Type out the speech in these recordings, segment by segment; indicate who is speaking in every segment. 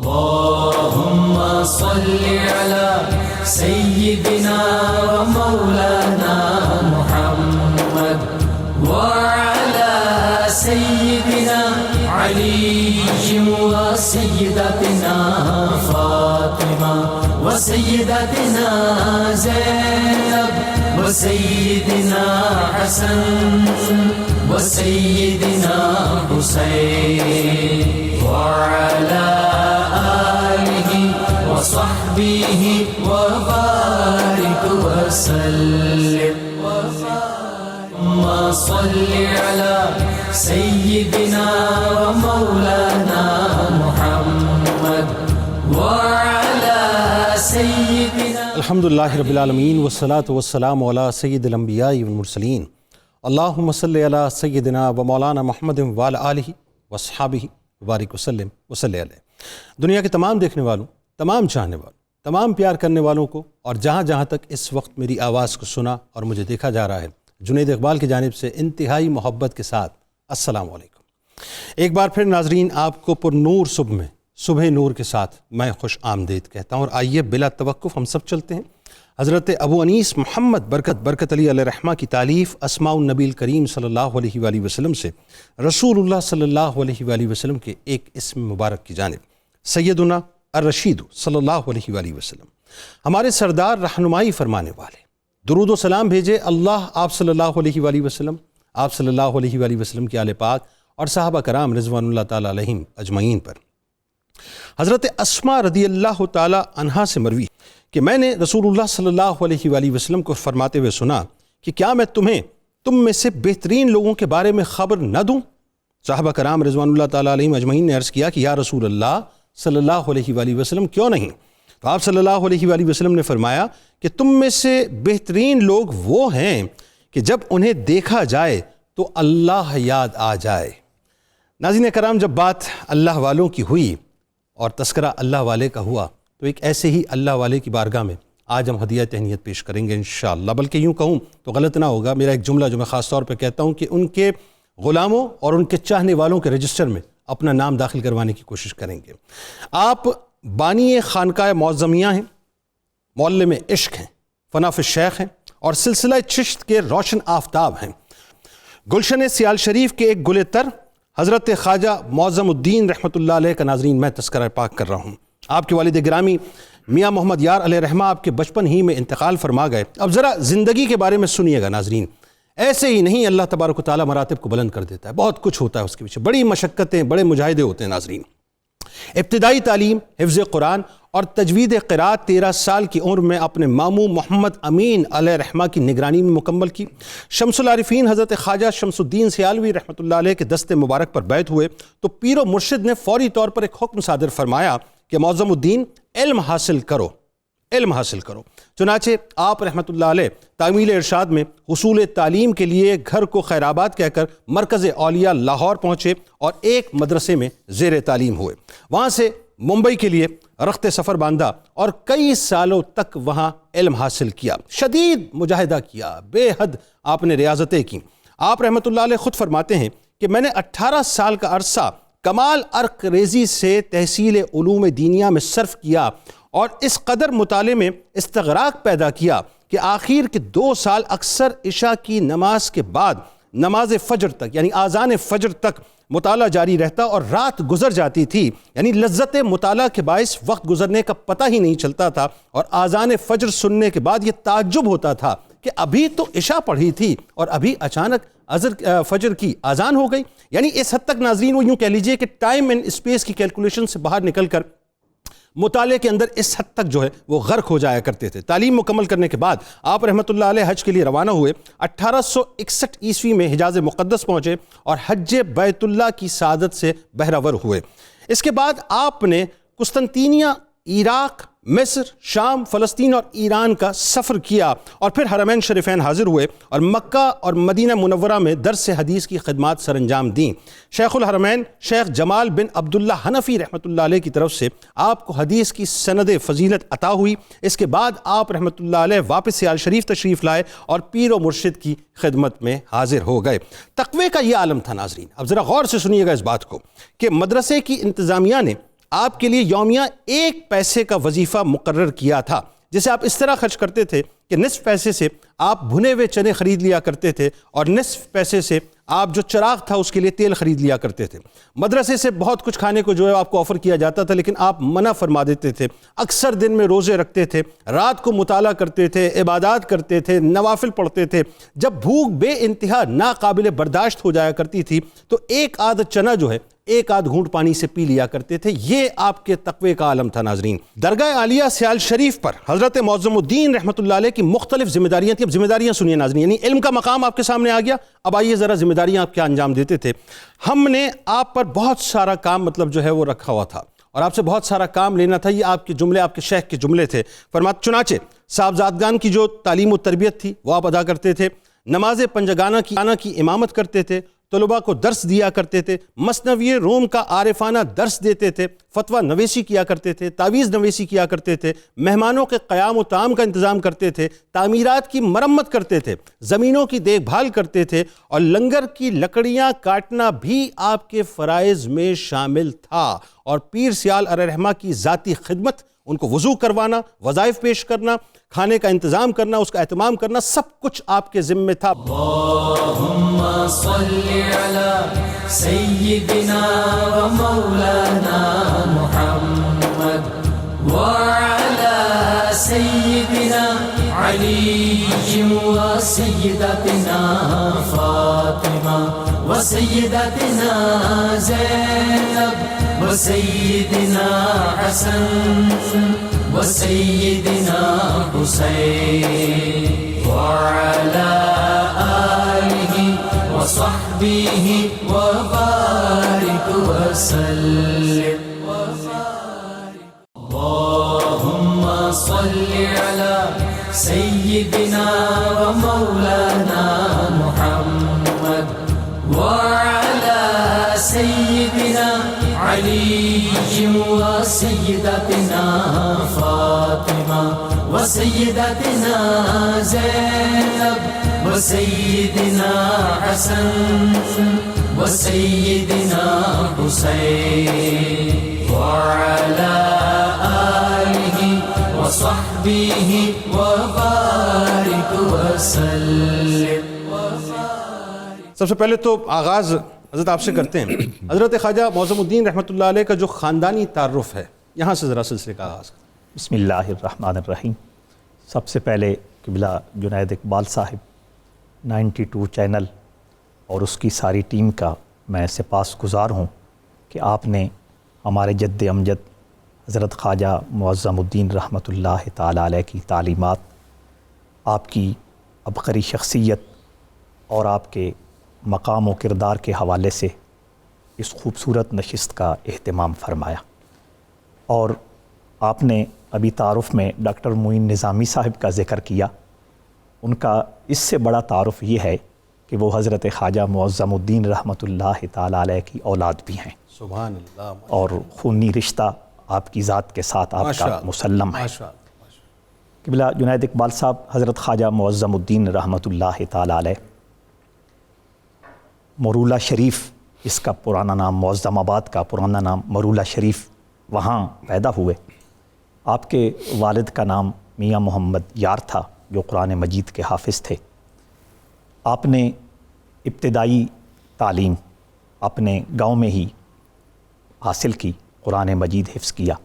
Speaker 1: اللهم صل على سيدنا ومولانا محمد وعلى سيدنا علي وسيدتنا فاطمة وسيدتنا زينب وسيدنا حسن وسيدنا حسين وعلى آله وصحبه وبارك وسلم. اللهم صل على سيدنا ومولانا محمد وعلى سيدنا.
Speaker 2: الحمدللہ رب العالمین والصلاة والسلام علی سید الانبیاء والمرسلین. اللہم صلی علی سیدنا و مولانا محمد وعلی آلہ واصحابہ وبارک وسلم وصلی علیہ. دنیا کے تمام دیکھنے والوں، تمام چاہنے والوں، تمام پیار کرنے والوں کو، اور جہاں جہاں تک اس وقت میری آواز کو سنا اور مجھے دیکھا جا رہا ہے، جنید اقبال کی جانب سے انتہائی محبت کے ساتھ السلام علیکم. ایک بار پھر ناظرین، آپ کو پر نور صبح نور کے ساتھ میں خوش آمدید کہتا ہوں، اور آئیے بلا توقف ہم سب چلتے ہیں حضرت ابو انیس محمد برکت علی علیہ رحمہ کی تالیف اسماء النبی الکریم صلی اللہ علیہ وآلہ وسلم سے رسول اللہ صلی اللہ علیہ وآلہ وسلم کے ایک اسم مبارک کی جانب سیدنا الرشید صلی اللہ علیہ وآلہ وسلم، ہمارے سردار رہنمائی فرمانے والے، درود و سلام بھیجے اللہ آپ صلی اللہ علیہ وآلہ وسلم، آپ صلی اللہ علیہ وآلہ وسلم کے آل پاک اور صحابہ کرام رضوان اللہ تعالی علیہم اجمعین پر. حضرت اسماء رضی اللہ تعالی عنہا سے مروی کہ میں نے رسول اللہ صلی اللہ علیہ وآلہ وسلم کو فرماتے ہوئے سنا کہ کیا میں تم میں سے بہترین لوگوں کے بارے میں خبر نہ دوں؟ صحابہ کرام رضوان اللہ تعالی علیہم اجمعین نے عرض کیا کہ یا رسول اللہ صلی اللہ علیہ وآلہ وسلم کیوں نہیں؟ تو آپ صلی اللہ علیہ وآلہ وسلم نے فرمایا کہ تم میں سے بہترین لوگ وہ ہیں کہ جب انہیں دیکھا جائے تو اللہ یاد آ جائے. ناظرین کرام، جب بات اللہ والوں کی ہوئی اور تذکرہ اللہ والے کا ہوا تو ایک ایسے ہی اللہ والے کی بارگاہ میں آج ہم ہدیہ تہنیت پیش کریں گے انشاءاللہ. بلکہ یوں کہوں تو غلط نہ ہوگا، میرا ایک جملہ جو میں خاص طور پہ کہتا ہوں کہ ان کے غلاموں اور ان کے چاہنے والوں کے رجسٹر میں اپنا نام داخل کروانے کی کوشش کریں گے. آپ بانی خانقاہ معظمیہ ہیں، معلم عشق ہیں، فناف الشیخ ہیں، اور سلسلہ چشت کے روشن آفتاب ہیں. گلشن سیال شریف کے ایک گل تر حضرت خواجہ معظم الدین رحمۃ اللہ علیہ کا ناظرین میں تذکرہ پاک کر رہا ہوں. آپ کے والد گرامی میاں محمد یار علیہ رحمہ آپ کے بچپن ہی میں انتقال فرما گئے. اب ذرا زندگی کے بارے میں سنیے گا ناظرین. ایسے ہی نہیں اللہ تبارک و تعالیٰ مراتب کو بلند کر دیتا ہے، بہت کچھ ہوتا ہے اس کے پیچھے، بڑی مشقتیں، بڑے مجاہدے ہوتے ہیں ناظرین. ابتدائی تعلیم حفظ قرآن اور تجوید قرات 13 سال کی عمر میں اپنے ماموں محمد امین علیہ رحمہ کی نگرانی میں مکمل کی. شمس العارفین حضرت خواجہ شمس الدین سیالوی رحمۃ اللہ علیہ کے دست مبارک پر بیعت ہوئے تو پیر و مرشد نے فوری طور پر ایک حکم صادر فرمایا کہ معظم الدین علم حاصل کرو. چنانچہ آپ رحمۃ اللہ علیہ تعمیل ارشاد میں حصول تعلیم کے لیے گھر کو خیر آباد کہہ کر مرکز اولیاء لاہور پہنچے اور ایک مدرسے میں زیر تعلیم ہوئے. وہاں سے ممبئی کے لیے رخت سفر باندھا اور کئی سالوں تک وہاں علم حاصل کیا. شدید مجاہدہ کیا، بے حد آپ نے ریاضتیں کی. آپ رحمۃ اللہ علیہ خود فرماتے ہیں کہ میں نے 18 سال کا عرصہ کمال عرق ریزی سے تحصیل علوم دینیہ میں صرف کیا اور اس قدر مطالعے میں استغراق پیدا کیا کہ آخر کے 2 سال اکثر عشاء کی نماز کے بعد نماز فجر تک یعنی آذان فجر تک مطالعہ جاری رہتا اور رات گزر جاتی تھی. یعنی لذت مطالعہ کے باعث وقت گزرنے کا پتہ ہی نہیں چلتا تھا، اور آذان فجر سننے کے بعد یہ تعجب ہوتا تھا کہ ابھی تو عشاء پڑھی تھی اور ابھی اچانک فجر کی اذان ہو گئی. یعنی اس حد تک ناظرین وہ یوں کہہ لیجئے کہ ٹائم اینڈ اسپیس کی کیلکولیشن سے باہر نکل کر مطالعے کے اندر اس حد تک جو ہے وہ غرق ہو جایا کرتے تھے. تعلیم مکمل کرنے کے بعد آپ رحمۃ اللہ علیہ حج کے لیے روانہ ہوئے. 1861 عیسوی میں حجاز مقدس پہنچے اور حج بیت اللہ کی سعادت سے بہرہ ور ہوئے. اس کے بعد آپ نے قسطنطینیہ، عراق، مصر، شام، فلسطین اور ایران کا سفر کیا اور پھر حرمین شریفین حاضر ہوئے اور مکہ اور مدینہ منورہ میں درس حدیث کی خدمات سر انجام دیں. شیخ الحرمین شیخ جمال بن عبداللہ حنفی رحمۃ اللہ علیہ کی طرف سے آپ کو حدیث کی سند فضیلت عطا ہوئی. اس کے بعد آپ رحمۃ اللہ علیہ واپس سیال شریف تشریف لائے اور پیر و مرشد کی خدمت میں حاضر ہو گئے. تقوی کا یہ عالم تھا ناظرین. اب ذرا غور سے سنیے گا اس بات کو کہ مدرسے کی انتظامیہ نے آپ کے لیے یومیہ 1 پیسے کا وظیفہ مقرر کیا تھا، جسے آپ اس طرح خرچ کرتے تھے کہ نصف پیسے سے آپ بھنے ہوئے چنے خرید لیا کرتے تھے اور نصف پیسے سے آپ جو چراغ تھا اس کے لیے تیل خرید لیا کرتے تھے۔ مدرسے سے بہت کچھ کھانے کو جو ہے آپ کو آفر کیا جاتا تھا، لیکن آپ منع فرما دیتے تھے۔ اکثر دن میں روزے رکھتے تھے، رات کو مطالعہ کرتے تھے، عبادات کرتے تھے، نوافل پڑھتے تھے۔ جب بھوک بے انتہا ناقابل برداشت ہو جایا کرتی تھی تو 1 آدھ چنا جو ہے 1 آدھ گھونٹ پانی سے پی لیا کرتے تھے۔ یہ آپ کے تقوی کا عالم تھا۔ ناظرین، درگاہ عالیہ سیال شریف پر حضرت معظم الدین رحمۃ اللہ علیہ کی مختلف ذمہ داریاں تھیں۔ اب ذمہ داریاں سنیے ناظرین، یعنی علم کا مقام آپ کے سامنے آ گیا، اب آئیے ذرا ذمہ داریاں آپ کیا انجام دیتے تھے۔ ہم نے آپ پر بہت سارا کام جو ہے وہ رکھا ہوا تھا اور آپ سے بہت سارا کام لینا تھا۔ یہ آپ کے جملے، آپ کے شیخ کے جملے تھے۔ فرماتے چنانچہ صاحبزادگان کی جو تعلیم و تربیت تھی وہ آپ ادا کرتے تھے، نماز پنجگانہ کی امامت کرتے تھے، طلباء کو درس دیا کرتے تھے، مثنوی روم کا عارفانہ درس دیتے تھے، فتویٰ نویسی کیا کرتے تھے، تعویذ نویسی کیا کرتے تھے، مہمانوں کے قیام و طعام کا انتظام کرتے تھے، تعمیرات کی مرمت کرتے تھے، زمینوں کی دیکھ بھال کرتے تھے، اور لنگر کی لکڑیاں کاٹنا بھی آپ کے فرائض میں شامل تھا، اور پیر سیال علیہ رحمہ کی ذاتی خدمت، ان کو وضو کروانا، وظائف پیش کرنا، کھانے کا انتظام کرنا، اس کا اہتمام کرنا، سب کچھ آپ کے ذمے تھا۔
Speaker 1: اللہم صلی علی سیدنا و مولانا محمد وعلی سیدنا علی و سیدتنا فاطمہ و سیدتنا زینب و سیدنا حسن و سیدنا حسین وعلی آلہ وصحبہ وبارک وسلم۔ اللہم صلی علی سیدنا و مولانا محمد وعلی سیدنا علی و سیدتنا فاطمہ و سیدتنا زینب و سیدنا حسن و سیدنا حسین وعلی آلہ وصحبہ وبارک وسلم۔
Speaker 2: سب سے پہلے تو آغاز حضرت آپ سے کرتے ہیں۔ حضرت خواجہ معظم الدین رحمۃ اللہ علیہ کا جو خاندانی تعارف ہے، یہاں سے ذرا سلسلے کا آغاز کریں۔
Speaker 3: بسم اللہ الرحمن الرحیم۔ سب سے پہلے قبلہ جنید اقبال صاحب 92 چینل اور اس کی ساری ٹیم کا میں سپاس گزار ہوں کہ آپ نے ہمارے جد امجد حضرت خواجہ معظم الدین رحمۃ اللہ تعالی علیہ کی تعلیمات، آپ کی عبقری شخصیت اور آپ کے مقام و کردار کے حوالے سے اس خوبصورت نشست کا اہتمام فرمایا۔ اور آپ نے ابھی تعارف میں ڈاکٹر معین نظامی صاحب کا ذکر کیا، ان کا اس سے بڑا تعارف یہ ہے کہ وہ حضرت خواجہ معظم الدین رحمۃ اللہ تعالی علیہ کی اولاد بھی ہیں،
Speaker 2: سبحان اللہ،
Speaker 3: اور خونی رشتہ آپ کی ذات کے ساتھ آپ کا مسلم ہے۔ قبلہ جنید اقبال صاحب حضرت خواجہ معظم الدین رحمۃ اللہ تعالی علیہ مرولہ شریف، اس کا پرانا نام معظم آباد کا پرانا نام مرولہ شریف، وہاں پیدا ہوئے۔ آپ کے والد کا نام میاں محمد یار تھا جو قرآن مجید کے حافظ تھے۔ آپ نے ابتدائی تعلیم اپنے گاؤں میں ہی حاصل کی، قرآن مجید حفظ کیا۔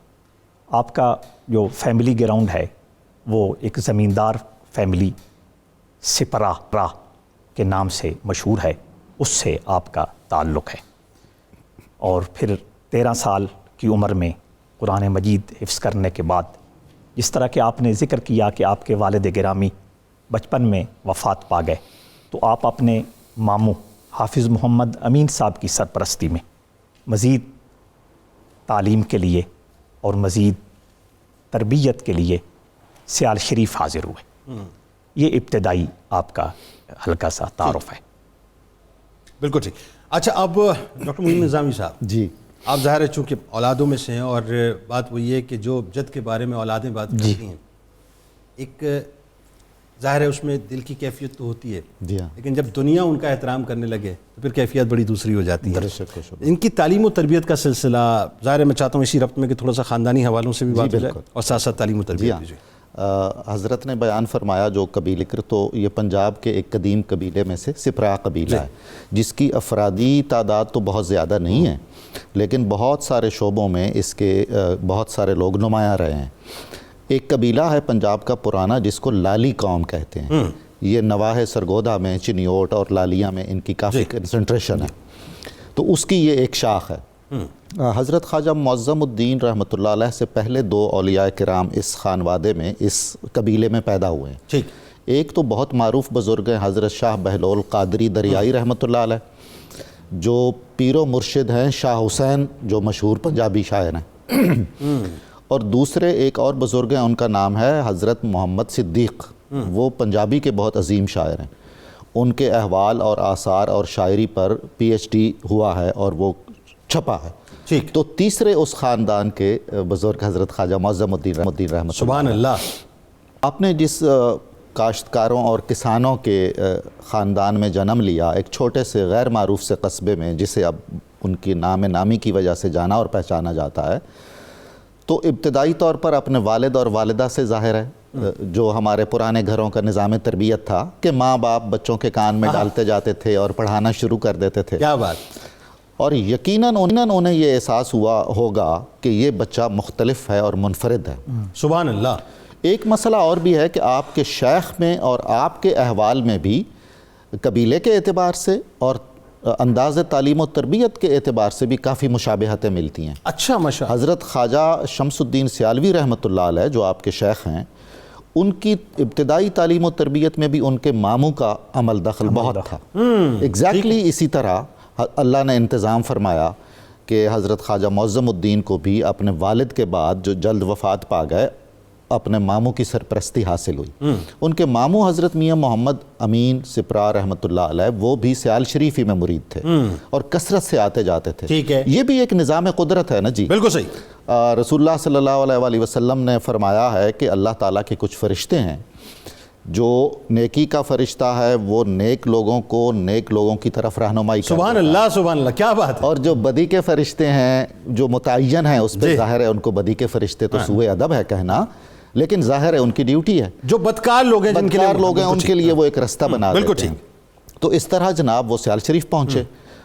Speaker 3: آپ کا جو فیملی گراؤنڈ ہے وہ ایک زمیندار فیملی سپرا کے نام سے مشہور ہے، اس سے آپ کا تعلق ہے۔ اور پھر 13 سال کی عمر میں قرآن مجید حفظ کرنے کے بعد، جس طرح کہ آپ نے ذکر کیا کہ آپ کے والد گرامی بچپن میں وفات پا گئے، تو آپ اپنے ماموں حافظ محمد امین صاحب کی سرپرستی میں مزید تعلیم کے لیے اور مزید تربیت کے لیے سیال شریف حاضر ہوئے۔ یہ ابتدائی آپ کا ہلکا سا تعارف ہے۔
Speaker 2: بالکل ٹھیک۔ اچھا، اب ڈاکٹر معین نظامی صاحب،
Speaker 4: جی،
Speaker 2: آپ ظاہر ہے چونکہ اولادوں میں سے ہیں، اور بات وہ یہ ہے کہ جو جد کے بارے میں اولادیں بات کرتی ہیں، ایک ظاہر ہے اس میں دل کی کیفیت تو ہوتی ہے
Speaker 4: جی ہاں،
Speaker 2: لیکن جب دنیا ان کا احترام کرنے لگے تو پھر کیفیت بڑی دوسری ہو جاتی ہے.
Speaker 4: درشک کو شکر.
Speaker 2: ان کی تعلیم و تربیت کا سلسلہ ظاہر ہے میں چاہتا ہوں اسی ربط میں کہ تھوڑا سا خاندانی حوالوں سے بھی بات ہو جائے
Speaker 4: بالکل.
Speaker 2: اور ساتھ ساتھ تعلیم و
Speaker 4: جی
Speaker 2: تربیت
Speaker 4: ہاں،
Speaker 2: بھی جو ہے.
Speaker 4: حضرت نے بیان فرمایا جو قبیلہ، تو یہ پنجاب کے ایک قدیم قبیلے میں سے سپرا قبیلہ ہے جس کی افرادی تعداد تو بہت زیادہ نہیں ہے لیکن بہت سارے شعبوں میں اس کے بہت سارے لوگ نمایاں رہے ہیں. ایک قبیلہ ہے پنجاب کا پرانا جس کو لالی قوم کہتے ہیں. یہ نواح سرگودا میں، چنیوٹ اور لالیاں میں ان کی کافی کنسنٹریشن ہے. تو اس کی یہ ایک شاخ ہے. حضرت خواجہ معظم الدین رحمۃ اللہ علیہ سے پہلے 2 اولیاء کرام اس خانوادے میں، اس قبیلے میں پیدا ہوئے ہیں.
Speaker 2: ٹھیک.
Speaker 4: ایک تو بہت معروف بزرگ ہیں حضرت شاہ بہلول قادری دریائی رحمۃ اللہ علیہ، جو پیر و مرشد ہیں شاہ حسین جو مشہور پنجابی شاعر ہیں. اور دوسرے ایک اور بزرگ ہیں، ان کا نام ہے حضرت محمد صدیق. وہ پنجابی کے بہت عظیم شاعر ہیں. ان کے احوال اور آثار اور شاعری پر PhD ہوا ہے اور وہ چھپا ہے.
Speaker 2: ٹھیک.
Speaker 4: تو تیسرے اس خاندان کے بزرگ حضرت خواجہ معظم الدین رحمۃ اللہ.
Speaker 2: سبحان اللہ.
Speaker 4: آپ نے جس کاشتکاروں اور کسانوں کے خاندان میں جنم لیا، ایک چھوٹے سے غیر معروف سے قصبے میں جسے اب ان کی نامی کی وجہ سے جانا اور پہچانا جاتا ہے، تو ابتدائی طور پر اپنے والد اور والدہ سے ظاہر ہے. جو ہمارے پرانے گھروں کا نظام تربیت تھا کہ ماں باپ بچوں کے کان میں ڈالتے جاتے تھے اور پڑھانا شروع کر دیتے تھے.
Speaker 2: کیا بات.
Speaker 4: اور یقیناً انہیں یہ احساس ہوا ہوگا کہ یہ بچہ مختلف ہے اور منفرد ہے.
Speaker 2: سبحان اللہ.
Speaker 4: ایک مسئلہ اور بھی ہے کہ آپ کے شیخ میں اور آپ کے احوال میں بھی قبیلے کے اعتبار سے اور انداز تعلیم و تربیت کے اعتبار سے بھی کافی مشابہتیں ملتی ہیں.
Speaker 2: اچھا ماشاء.
Speaker 4: حضرت خواجہ شمس الدین سیالوی رحمۃ اللہ علیہ جو آپ کے شیخ ہیں، ان کی ابتدائی تعلیم و تربیت میں بھی ان کے ماموں کا عمل دخل بہت تھا. ایگزیکٹلی اسی طرح اللہ نے انتظام فرمایا کہ حضرت خواجہ معظم الدین کو بھی اپنے والد کے بعد جو جلد وفات پا گئے اپنے ماموں کی سرپرستی حاصل ہوئی. ان کے ماموں حضرت میاں محمد امین سپرا رحمۃ اللہ علیہ وہ بھی سیال شریف ہی میں مرید تھے اور کثرت سے آتے جاتے تھے.
Speaker 2: ٹھیک ہے.
Speaker 4: یہ بھی ایک نظام قدرت ہے نا جی.
Speaker 2: بالکل صحیح.
Speaker 4: رسول اللہ صلی اللہ علیہ وآلہ وسلم نے فرمایا ہے کہ اللہ تعالیٰ کے کچھ فرشتے ہیں، جو نیکی کا فرشتہ ہے وہ نیک لوگوں کی طرف رہنمائی کرتا ہے.
Speaker 2: سبحان اللہ. سبحان اللہ. کیا بات ہے.
Speaker 4: اور جو بدی کے فرشتے ہیں جو متعین ہیں اس پہ ظاہر ہے ان کو بدی کے فرشتے تو سوء ادب ہے کہنا، لیکن ظاہر ہے ان کی ڈیوٹی ہے.
Speaker 2: جو بدکار لوگ ہیں
Speaker 4: بدکار لوگ ہیں ان کے لیے وہ ایک رستہ بنا دیتے ہیں. تو اس طرح جناب وہ سیال شریف پہنچے.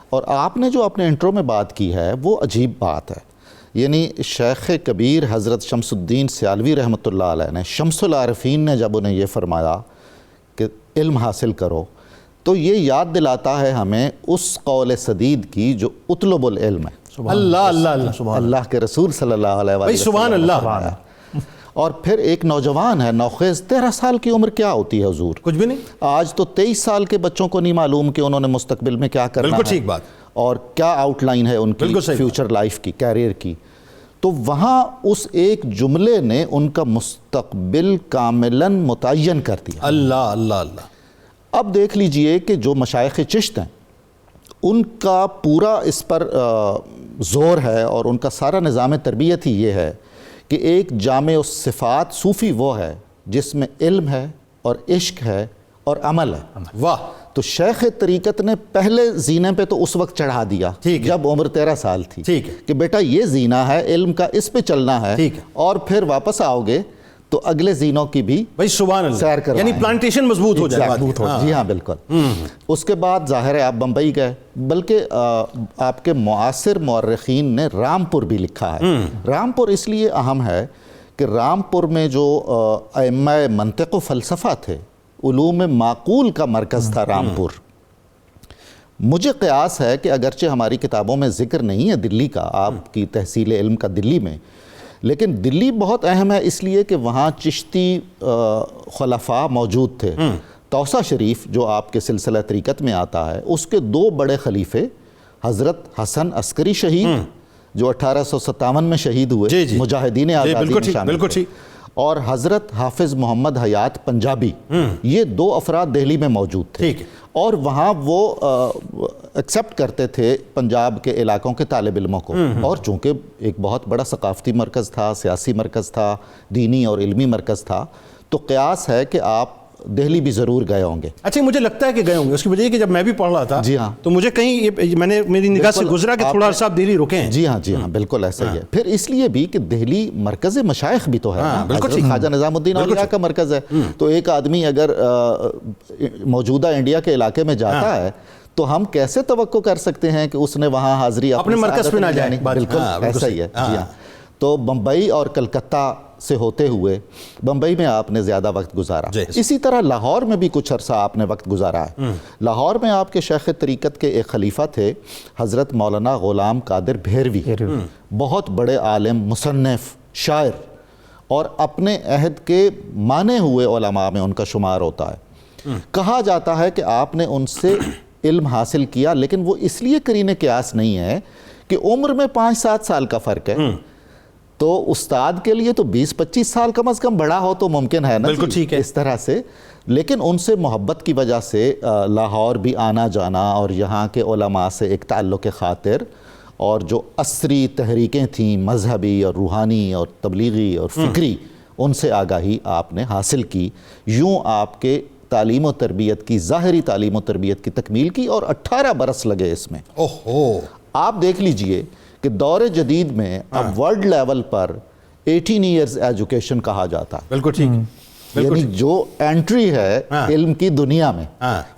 Speaker 4: اور آپ نے جو اپنے انٹرو میں بات کی ہے وہ عجیب بات ہے. یعنی شیخ کبیر حضرت شمس الدین سیالوی رحمۃ اللہ علیہ نے، شمس العارفین نے جب انہیں یہ فرمایا کہ علم حاصل کرو، تو یہ یاد دلاتا ہے ہمیں اس قول سدید کی جو اطلب العلم ہے.
Speaker 2: اللہ اللہ اللہ.
Speaker 4: اللہ کے رسول صلی اللہ علیہ وسلم.
Speaker 2: سبحان اللہ.
Speaker 4: اور پھر ایک نوجوان ہے نوخیز، 13 سال کی عمر کیا ہوتی ہے حضور؟
Speaker 2: کچھ بھی نہیں.
Speaker 4: آج تو 23 سال کے بچوں کو نہیں معلوم کہ انہوں نے مستقبل میں کیا کرنا ہے.
Speaker 2: بالکل ٹھیک بات.
Speaker 4: اور کیا آؤٹ لائن ہے ان کی فیوچر لائف کی، کیریئر کی. تو وہاں اس ایک جملے نے ان کا مستقبل کاملاً متعین کر دیا.
Speaker 2: اللہ اللہ اللہ.
Speaker 4: اب دیکھ لیجئے کہ جو مشائخ چشت ہیں ان کا پورا اس پر زور ہے اور ان کا سارا نظام تربیت ہی یہ ہے کہ ایک جامع الصفات صوفی وہ ہے جس میں علم ہے اور عشق ہے اور عمل ہے.
Speaker 2: واہ.
Speaker 4: تو شیخ طریقت نے پہلے زینے پہ تو اس وقت چڑھا دیا جب عمر 13 سال تھی کہ بیٹا یہ زینہ ہے علم کا، اس پہ چلنا ہے، اور پھر واپس آؤ گے تو اگلے زینوں کی بھی
Speaker 2: سبحان اللہ
Speaker 4: سیر کروائیں،
Speaker 2: یعنی پلانٹیشن مضبوط ہو جائے.
Speaker 4: جی ہاں بالکل. اس کے بعد ظاہر ہے آپ بمبئی گئے، بلکہ آپ کے معاصر مورخین نے رامپور بھی لکھا ہے. رامپور اس لیے اہم ہے کہ رامپور میں جو ائمہ منطق و فلسفہ تھے، علوم معقول کا مرکز تھا رامپور. مجھے قیاس ہے کہ اگرچہ ہماری کتابوں میں ذکر نہیں ہے دلی کا، آپ کی تحصیل علم کا دلی میں، لیکن دلی بہت اہم ہے اس لیے کہ وہاں چشتی خلفاء موجود تھے. توسہ شریف جو آپ کے سلسلہ طریقت میں آتا ہے، اس کے 2 بڑے خلیفے حضرت حسن عسکری شہید جو 1857 میں شہید ہوئے، مجاہدین آزادی میں شامل تھے، اور حضرت حافظ محمد حیات پنجابی. یہ 2 افراد دہلی میں موجود تھے اور وہاں وہ ایکسیپٹ کرتے تھے پنجاب کے علاقوں کے طالب علموں کو. اور چونکہ ایک بہت بڑا ثقافتی مرکز تھا، سیاسی مرکز تھا، دینی اور علمی مرکز تھا، تو قیاس ہے کہ آپ دہلی بھی ضرور گئے ہوں گے.
Speaker 2: اچھا مجھے لگتا ہے کہ گئے ہوں گے, اس کی وجہ یہ کہ جب میں بھی پڑھ رہا تھا
Speaker 4: جی ہاں
Speaker 2: تو مجھے کہیں میں نے میری نگاہ سے گزرا کہ تھوڑا سا آپ دہلی رکے ہیں.
Speaker 4: جی ہاں بالکل ایسا ہی ہے. پھر اس لیے بھی کہ دہلی مرکز مشائخ بھی تو ہے,
Speaker 2: بالکل
Speaker 4: خواجہ نظام الدین اولیاء کا مرکز ہے. تو ایک آدمی اگر موجودہ انڈیا کے علاقے میں جاتا ہے تو ہم کیسے توقع کر سکتے ہیں کہ اس نے وہاں حاضری
Speaker 2: اپنے مرکز پہ نہ جائے.
Speaker 4: بالکل ایسا ہی ہے. جی ہاں. تو بمبئی اور کلکتہ سے ہوتے ہوئے بمبئی میں آپ نے زیادہ وقت گزارا. اسی طرح لاہور میں بھی کچھ عرصہ آپ نے وقت گزارا ہے. لاہور میں آپ کے شیخ طریقت کے ایک خلیفہ تھے حضرت مولانا غلام قادر بھیروی, بہت بڑے عالم, مصنف, شاعر, اور اپنے عہد کے مانے ہوئے علماء میں ان کا شمار ہوتا ہے. کہا جاتا ہے کہ آپ نے ان سے علم حاصل کیا, لیکن وہ اس لیے قرین قیاس نہیں ہے کہ عمر میں 5-7 سال کا فرق ہے, تو استاد کے لیے تو 20-25 سال کم از کم بڑا ہو تو ممکن ہے نا,
Speaker 2: بالکل ٹھیک ہے,
Speaker 4: اس طرح سے. لیکن ان سے محبت کی وجہ سے لاہور بھی آنا جانا اور یہاں کے علماء سے ایک تعلق خاطر, اور جو عصری تحریکیں تھیں مذہبی اور روحانی اور تبلیغی اور فکری, ان سے آگاہی آپ نے حاصل کی. یوں آپ کے تعلیم و تربیت کی, ظاہری تعلیم و تربیت کی تکمیل کی, اور 18 برس لگے اس میں. آپ دیکھ لیجئے کہ دور جدید میں اب ورلڈ لیول پر 18 ایئرز ایجوکیشن کہا جاتا ہے.
Speaker 2: بالکل ٹھیک.
Speaker 4: یعنی جو انٹری ہے علم کی دنیا میں,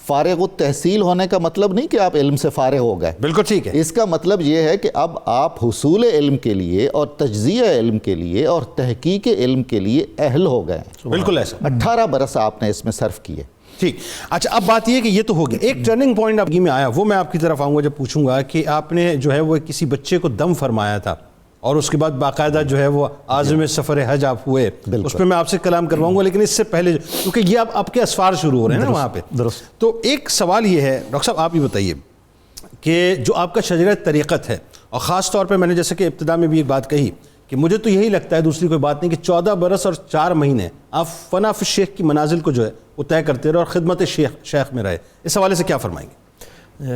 Speaker 4: فارغ التحصیل ہونے کا مطلب نہیں کہ آپ علم سے فارغ ہو گئے.
Speaker 2: بالکل ٹھیک ہے.
Speaker 4: اس کا مطلب یہ ہے کہ اب آپ حصول علم کے لیے اور تجزیہ علم کے لیے اور تحقیق علم کے لیے اہل ہو گئے ہیں.
Speaker 2: بالکل ایسا.
Speaker 4: 18 برس آپ نے اس میں صرف کیے.
Speaker 2: ٹھیک. اچھا اب بات یہ کہ یہ تو ہو گیا, ایک ٹرننگ پوائنٹ آپ کی میں آیا, وہ میں آپ کی طرف آؤں گا جب پوچھوں گا کہ آپ نے جو ہے وہ کسی بچے کو دم فرمایا تھا اور اس کے بعد باقاعدہ جو ہے وہ عازم سفر حج آپ ہوئے, اس پہ میں آپ سے کلام کرواؤں گا, لیکن اس سے پہلے کیونکہ یہ آپ کے اسفار شروع ہو رہے ہیں نا وہاں پہ. تو ایک سوال یہ ہے ڈاکٹر صاحب, آپ یہ بتائیے کہ جو آپ کا شجرہ طریقت ہے, اور خاص طور پہ میں نے جیسے کہ ابتدا میں بھی ایک بات کہی کہ مجھے تو یہی لگتا ہے, دوسری کوئی بات نہیں, کہ 14 برس اور 4 مہینے آپ فنا فی الشیخ کی منازل کو جو ہے وہ طے کرتے رہے اور خدمت شیخ میں رہے. اس حوالے سے کیا فرمائیں گے؟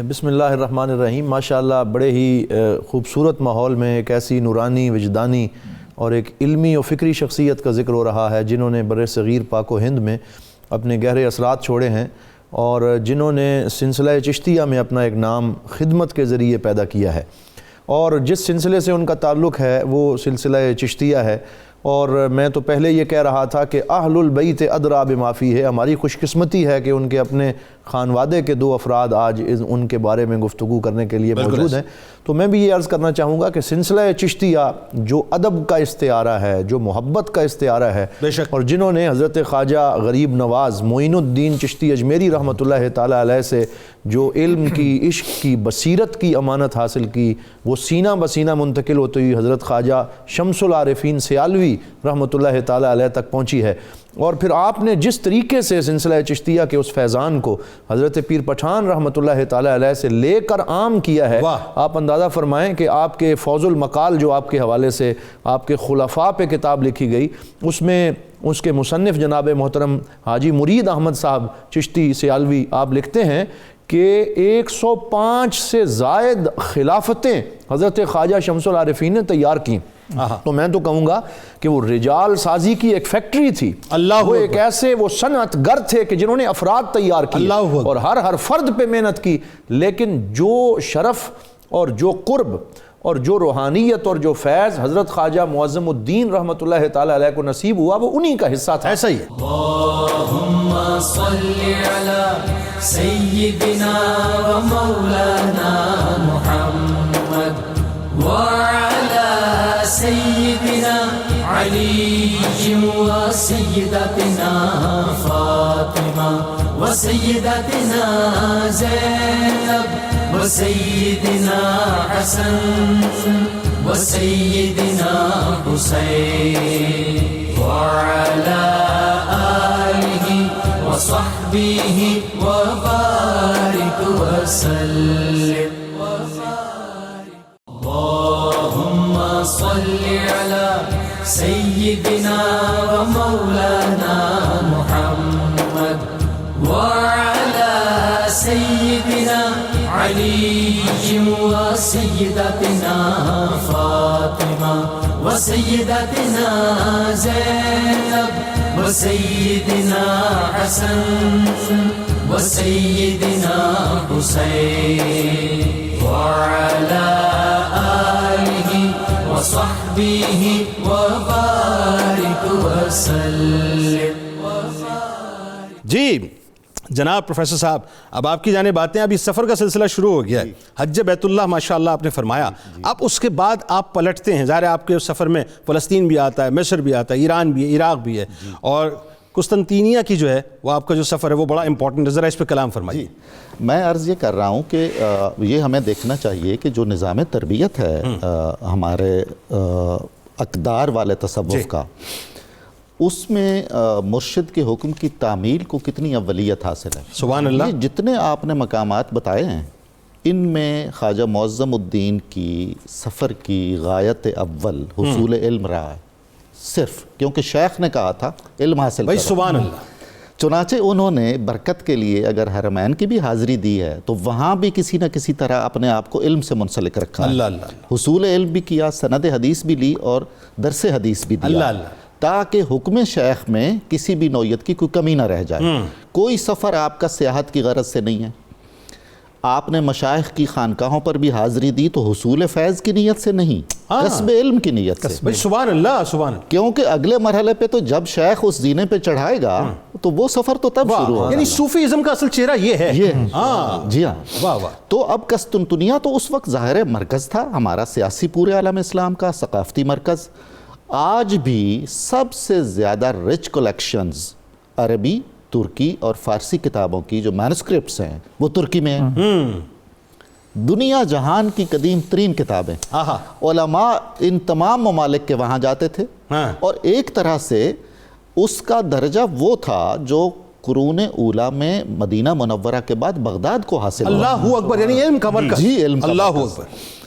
Speaker 5: بسم اللہ الرحمن الرحیم. ماشاءاللہ بڑے ہی خوبصورت ماحول میں ایک ایسی نورانی, وجدانی اور ایک علمی و فکری شخصیت کا ذکر ہو رہا ہے جنہوں نے بر صغیر پاک و ہند میں اپنے گہرے اثرات چھوڑے ہیں, اور جنہوں نے سلسلہ چشتیہ میں اپنا ایک نام خدمت کے ذریعے پیدا کیا ہے. اور جس سلسلے سے ان کا تعلق ہے وہ سلسلہ چشتیہ ہے. اور میں تو پہلے یہ کہہ رہا تھا کہ اہل البیت ادریٰ بما فیہ ہے. ہماری خوش قسمتی ہے کہ ان کے اپنے خانوادے کے 2 افراد آج ان کے بارے میں گفتگو کرنے کے لیے موجود ہیں. تو میں بھی یہ عرض کرنا چاہوں گا کہ سلسلہ چشتیہ جو ادب کا استعارہ ہے, جو محبت کا استعارہ ہے, اور جنہوں نے حضرت خواجہ غریب نواز معین الدین چشتی اجمیری رحمۃ اللہ تعالیٰ علیہ سے جو علم کی, عشق کی, بصیرت کی امانت حاصل کی, وہ سینہ بسینہ منتقل ہوتی ہوئی حضرت خواجہ شمس العارفین سیالوی رحمۃ اللہ تعالیٰ علیہ تک پہنچی ہے. اور پھر آپ نے جس طریقے سے سلسلہ چشتیہ کے اس فیضان کو حضرت پیر پٹھان رحمۃ اللہ تعالیٰ علیہ سے لے کر عام کیا ہے, آپ اندازہ فرمائیں کہ آپ کے فوز المقال جو آپ کے حوالے سے آپ کے خلفاء پہ کتاب لکھی گئی, اس میں اس کے مصنف جناب محترم حاجی مرید احمد صاحب چشتی سیالوی آپ لکھتے ہیں کہ 105 سے زائد خلافتیں حضرت خواجہ شمس العارفین نے تیار کیں. تو میں تو کہوں گا کہ وہ رجال سازی کی ایک فیکٹری تھی. وہ ایک ایسے وہ صنعت گر تھے کہ جنہوں نے افراد تیار کیے اور ہر فرد پہ محنت کی, لیکن جو شرف اور جو قرب اور جو روحانیت اور جو فیض حضرت خواجہ معظم الدین رحمۃ اللہ تعالیٰ علیہ کو نصیب ہوا وہ انہی کا حصہ تھا.
Speaker 2: ایسا ہی ہے.
Speaker 1: اللہم صلی علی سیدنا و مولانا محمد وعلی سیدنا علی و سیدتنا فاطمہ و سیدتنا زینب و سیدنا حسن و سیدنا حسین وعلی آلہ و صحبہ و بارک وسلم. اللہم صلی علی سیدنا و مولانا محمد وعلی سیدنا علی و سیدتنا فاطمہ وسيدتنا زينب وسيدنا حسن وسيدنا حسين وعلى آله وصحبه وبارك وسلم.
Speaker 2: جی جناب پروفیسر صاحب، اب آپ کی جانب باتیں، اب اس سفر کا سلسلہ شروع ہو گیا ہے. حج بیت اللہ ماشاءاللہ آپ نے فرمایا. اب اس کے بعد آپ پلٹتے ہیں، ظاہر ہے آپ کے اس سفر میں فلسطین بھی آتا ہے، مصر بھی آتا ہے، ایران بھی ہے، عراق بھی ہے، اور قسطنطینیہ کی جو ہے وہ آپ کا جو سفر ہے وہ بڑا امپورٹنٹ ہے. ذرا اس پہ کلام فرمائیے.
Speaker 4: میں عرض یہ کر رہا ہوں کہ یہ ہمیں دیکھنا چاہیے کہ جو نظام تربیت ہے ہمارے اقدار والے تصوف کا، اس میں مرشد کے حکم کی تعمیل کو کتنی اولیت حاصل ہے.
Speaker 2: سبحان اللہ.
Speaker 4: یہ جتنے آپ نے مقامات بتائے ہیں ان میں خواجہ معظم الدین کی سفر کی غایت اول حصول علم رہا ہے، صرف کیونکہ شیخ نے کہا تھا علم حاصل
Speaker 2: بھائی
Speaker 4: کرو.
Speaker 2: سبحان اللہ.
Speaker 4: چنانچہ انہوں نے برکت کے لیے اگر حرمین کی بھی حاضری دی ہے تو وہاں بھی کسی نہ کسی طرح اپنے آپ کو علم سے منسلک رکھا ہے.
Speaker 2: اللہ اللہ.
Speaker 4: حصول علم بھی کیا، سند حدیث بھی لی اور درس حدیث بھی دیا.
Speaker 2: اللہ اللہ.
Speaker 4: تاکہ حکم شیخ میں کسی بھی نوعیت کی کوئی کمی نہ رہ جائے. کوئی سفر آپ کا سیاحت کی غرض سے نہیں ہے. آپ نے مشائخ کی خانقاہوں پر بھی حاضری دی تو حصول فیض کی نیت سے نہیں، کسب علم کی نیت سے.
Speaker 2: بھائی سبحان اللہ سبحان اللہ.
Speaker 4: کیونکہ اگلے مرحلے پہ تو جب شیخ اس زینے پہ چڑھائے گا تو وہ سفر تو تب شروع ہوگا.
Speaker 2: یعنی صوفیزم کا اصل چہرہ یہ ہے.
Speaker 4: جی ہاں.
Speaker 2: واہ واہ.
Speaker 4: تو اب قسطنطنیہ تو اس وقت ظاہر مرکز تھا ہمارا سیاسی پورے عالم اسلام کا، ثقافتی مرکز. آج بھی سب سے زیادہ رچ کلیکشنز عربی، ترکی اور فارسی کتابوں کی جو مینوسکرپٹس ہیں وہ ترکی میں ہیں. دنیا جہان کی قدیم ترین کتابیں. علماء ان تمام ممالک کے وہاں جاتے تھے اور ایک طرح سے اس کا درجہ وہ تھا جو قرون اولیٰ میں مدینہ منورہ کے بعد بغداد کو حاصل ہوا.
Speaker 2: اللہ اکبر. یعنی علم کا مرکز.
Speaker 4: جی علم کا
Speaker 2: اللہ
Speaker 4: مرکز.
Speaker 2: اکبر.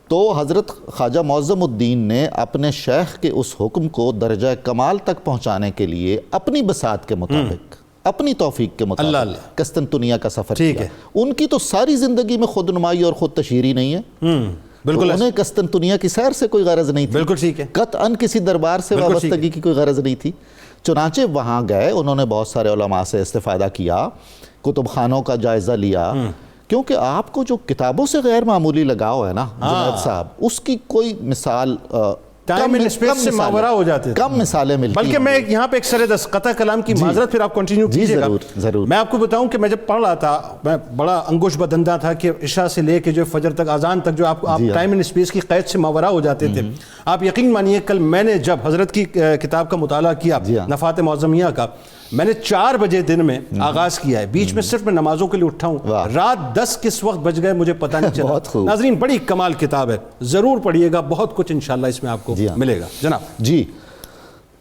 Speaker 4: تو حضرت خواجہ معظم الدین نے اپنے شیخ کے اس حکم کو درجہ کمال تک پہنچانے کے لیے اپنی بساط کے مطابق، اپنی توفیق کے مطابق قسطنطنیہ کا سفر کیا. ان کی تو ساری زندگی میں خود نمائی اور خود تشہیری نہیں ہے. بالکل. انہیں قسطنطنیہ کی سیر سے کوئی غرض نہیں تھی.
Speaker 2: بالکل ٹھیک ہے.
Speaker 4: قطعاً کسی دربار سے وابستگی کی کوئی غرض نہیں تھی. چنانچہ وہاں گئے، انہوں نے بہت سارے علماء سے استفادہ کیا، کتب خانوں کا جائزہ لیا. کیونکہ آپ کو جو کتابوں سے غیر معمولی لگاؤ ہے نا جنید صاحب، اس کی کوئی مثال
Speaker 2: ٹائم اینڈ اسپیس سے ماورا ہو جاتے ہیں.
Speaker 4: کم مثالیں ملتی ہیں.
Speaker 2: بلکہ میں یہاں پہ ایک سرد قطع کلام کی معذرت پھر آپ کنٹینیو کیجئے گا.
Speaker 4: ضرور.
Speaker 2: میں آپ کو بتاؤں کہ میں جب پڑھ رہا تھا میں بڑا انگوش بدندہ تھا کہ عشاء سے لے کے جو فجر تک اذان تک جو آپ ٹائم اینڈ اسپیس کی قید سے ماورا ہو جاتے تھے. آپ یقین مانیے کل میں نے جب حضرت کی کتاب کا مطالعہ کیا نفحات معظمیہ کا، میں نے 4 بجے دن میں آغاز کیا ہے، بیچ میں صرف میں نمازوں کے لیے اٹھا ہوں. رات 10 کس وقت بج گئے مجھے پتہ نہیں چلا. ناظرین بڑی کمال کتاب ہے، ضرور پڑھیے گا، بہت کچھ انشاءاللہ اس میں آپ کو ملے گا. جناب
Speaker 4: جی.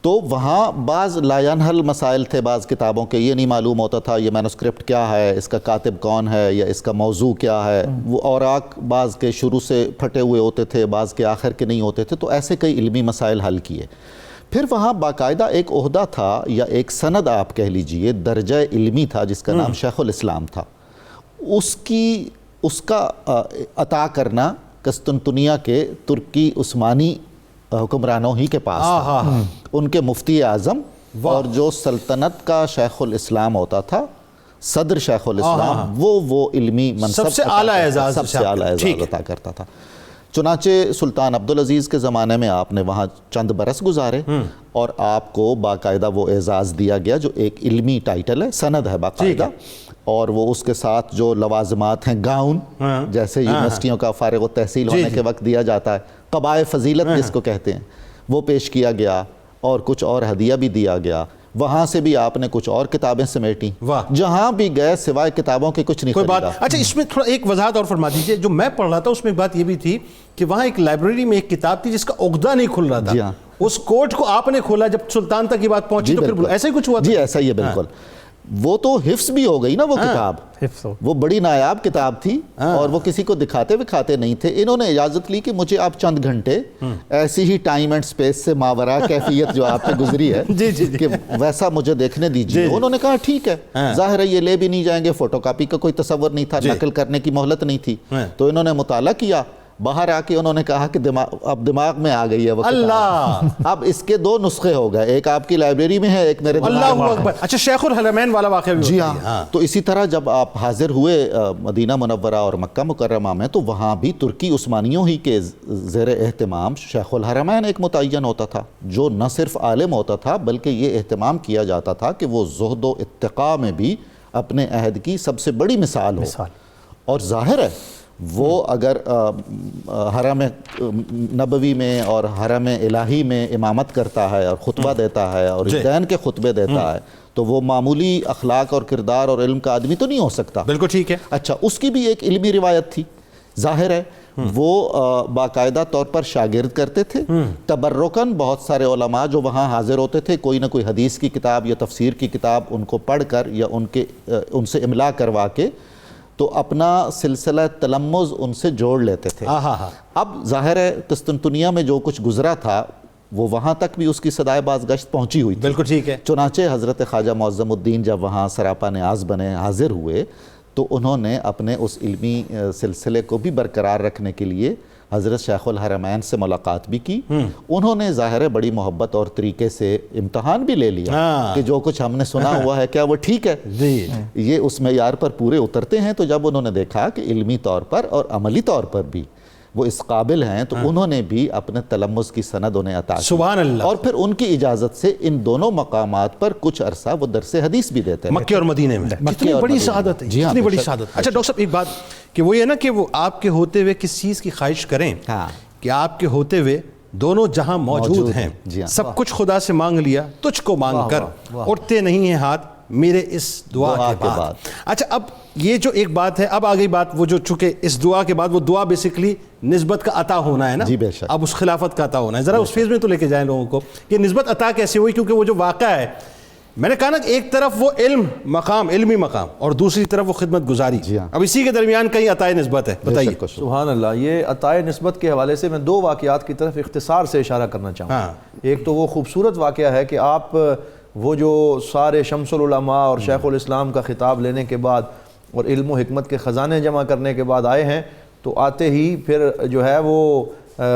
Speaker 4: تو وہاں بعض لا ینحل مسائل تھے بعض کتابوں کے. یہ نہیں معلوم ہوتا تھا یہ مینوسکرپٹ کیا ہے، اس کا کاتب کون ہے، یا اس کا موضوع کیا ہے. وہ اوراق بعض کے شروع سے پھٹے ہوئے ہوتے تھے، بعض کے آخر کے نہیں ہوتے تھے. تو ایسے کئی علمی مسائل حل کیے. پھر وہاں باقاعدہ ایک عہدہ تھا یا ایک سند آپ کہہ لیجئے درجہ علمی تھا جس کا نام شیخ الاسلام تھا. اس کا عطا کرنا قسطنطنیہ کے ترکی عثمانی حکمرانوں ہی کے پاس تھا. ان کے مفتی اعظم اور جو سلطنت کا شیخ الاسلام ہوتا تھا، صدر شیخ الاسلام، وہ علمی منصب
Speaker 2: سب سے اعلیٰ اعزاز
Speaker 4: عطا کرتا تھا. چنانچہ سلطان عبدالعزیز کے زمانے میں آپ نے وہاں چند برس گزارے اور آپ کو باقاعدہ وہ اعزاز دیا گیا جو ایک علمی ٹائٹل ہے، سند ہے باقاعدہ، اور وہ اس کے ساتھ جو لوازمات ہیں، گاؤن جیسے یونیورسٹیوں کا فارغ التحصیل ہونے کے وقت دیا جاتا ہے، قبائے فضیلت جس کو کہتے ہیں، وہ پیش کیا گیا اور کچھ اور ہدیہ بھی دیا گیا. وہاں سے بھی آپ نے کچھ اور کتابیں سمیٹیں. جہاں بھی گئے سوائے کتابوں کے کچھ نہیں خریدا.
Speaker 2: اچھا اس میں تھوڑا ایک وضاحت اور فرما دیجئے. جو میں پڑھ رہا تھا اس میں ایک بات یہ بھی تھی کہ وہاں ایک لائبریری میں ایک کتاب تھی جس کا عقدہ نہیں کھل رہا تھا. اس کوٹ کو آپ نے کھولا جب سلطان تک یہ بات پہنچی تو پھر ایسا ہی کچھ ہوا تھا.
Speaker 4: جی ایسا ہی ہے بالکل. وہ تو حفظ بھی ہو گئی نا وہ کتاب، وہ بڑی نایاب کتاب تھی اور وہ کسی کو دکھاتے وکھاتے نہیں تھے. انہوں نے اجازت لی کہ مجھے آپ چند گھنٹے ایسی ہی ٹائم اینڈ سپیس سے ماورا کیفیت جو آپ پہ گزری ہے کہ ویسا مجھے دیکھنے دیجیے. انہوں نے کہا ٹھیک ہے. ظاہر ہے یہ لے بھی نہیں جائیں گے، فوٹو کاپی کا کوئی تصور نہیں تھا، نقل کرنے کی مہلت نہیں تھی. تو انہوں نے مطالعہ کیا باہر آ کے انہوں نے کہا کہ اب دماغ میں آ گئی ہے وہ کتاب۔
Speaker 2: اللہ،
Speaker 4: اب اس کے 2 نسخے ہو گئے، ایک آپ کی لائبریری میں ہے، ایک میرے دماغ
Speaker 2: اللہ
Speaker 4: میں ہے۔
Speaker 2: اکبر۔ اچھا شیخ الحرمین والا واقعہ بھی
Speaker 4: جی
Speaker 2: ہوتا ہے؟
Speaker 4: ہاں، تو اسی طرح جب آپ حاضر ہوئے مدینہ منورہ اور مکہ مکرمہ میں، تو وہاں بھی ترکی عثمانیوں ہی کے زیر اہتمام شیخ الحرمین ایک متعین ہوتا تھا، جو نہ صرف عالم ہوتا تھا بلکہ یہ اہتمام کیا جاتا تھا کہ وہ زہد و اتقاء میں بھی اپنے عہد کی سب سے بڑی مثال ہو۔ اور ظاہر ہے وہ اگر حرم نبوی میں اور حرم الہی میں امامت کرتا ہے اور خطبہ دیتا ہے اور عیدین کے خطبے دیتا ہے، تو وہ معمولی اخلاق اور کردار اور علم کا آدمی تو نہیں ہو سکتا۔
Speaker 2: بالکل ٹھیک ہے۔
Speaker 4: اچھا، اس کی بھی ایک علمی روایت تھی، ظاہر ہے وہ باقاعدہ طور پر شاگرد کرتے تھے، تبرکاً بہت سارے علماء جو وہاں حاضر ہوتے تھے کوئی نہ کوئی حدیث کی کتاب یا تفسیر کی کتاب ان کو پڑھ کر یا ان سے املا کروا کے تو اپنا سلسلہ تلمذ ان سے جوڑ لیتے تھے۔ اب ظاہر ہے قسطنطنیہ میں جو کچھ گزرا تھا وہ وہاں تک بھی اس کی صدائے بازگشت پہنچی ہوئی تھی۔
Speaker 2: بالکل ٹھیک ہے۔
Speaker 4: چنانچہ حضرت خواجہ معظم الدین جب وہاں سراپا نیاز بنے حاضر ہوئے تو انہوں نے اپنے اس علمی سلسلے کو بھی برقرار رکھنے کے لیے حضرت شیخ الحرمین سے ملاقات بھی کی۔ انہوں نے ظاہر ہے بڑی محبت اور طریقے سے امتحان بھی لے لیا کہ جو کچھ ہم نے سنا ہوا ہے کیا وہ ٹھیک ہے، یہ اس معیار پر پورے اترتے ہیں۔ تو جب انہوں نے دیکھا کہ علمی طور پر اور عملی طور پر بھی وہ اس قابل ہیں تو انہوں نے بھی اپنے تلمذ کی سند انہیں عطا کی۔
Speaker 2: سبحان اللہ۔
Speaker 4: اور پھر ان کی اجازت سے ان دونوں مقامات پر کچھ عرصہ وہ درس حدیث بھی دیتے ہیں
Speaker 2: مکے اور مدینے میں۔ کتنی بڑی سعادت ہے، کتنی بڑی سعادت۔ اچھا ڈاکٹر صاحب ایک بات کہ وہ یہ نا کہ وہ آپ کے ہوتے ہوئے کس چیز کی خواہش کریں کہ آپ کے ہوتے ہوئے دونوں جہاں موجود ہیں، سب کچھ خدا سے مانگ لیا، تجھ کو مانگ کر اٹھتے نہیں ہیں ہاتھ میرے اس دعا کے بعد۔ اچھا اب یہ جو ایک بات ہے، اب آگئی بات وہ جو چونکہ اس دعا کے بعد وہ دعا بیسیکلی نسبت کا عطا ہونا ہے نا،
Speaker 4: جی بے شک،
Speaker 2: اب اس خلافت کا عطا ہونا ہے۔ ذرا اس فیز میں تو لے کے جائیں لوگوں کو کہ نسبت عطا کیسے ہوئی، کیونکہ وہ جو واقعہ ہے میں نے کہا نا ایک طرف وہ علم مقام، علمی مقام، اور دوسری طرف وہ خدمت گزاری، اب اسی کے درمیان کہیں عطائے نسبت ہے، بتائیے۔
Speaker 5: سبحان اللہ۔ یہ عطائے نسبت کے حوالے سے میں 2 واقعات کی طرف اختصار سے اشارہ کرنا چاہوں گا۔ ایک تو وہ خوبصورت واقعہ ہے کہ آپ وہ جو سارے شمس العلماء اور شیخ الاسلام کا خطاب لینے کے بعد اور علم و حکمت کے خزانے جمع کرنے کے بعد آئے ہیں، تو آتے ہی پھر جو ہے وہ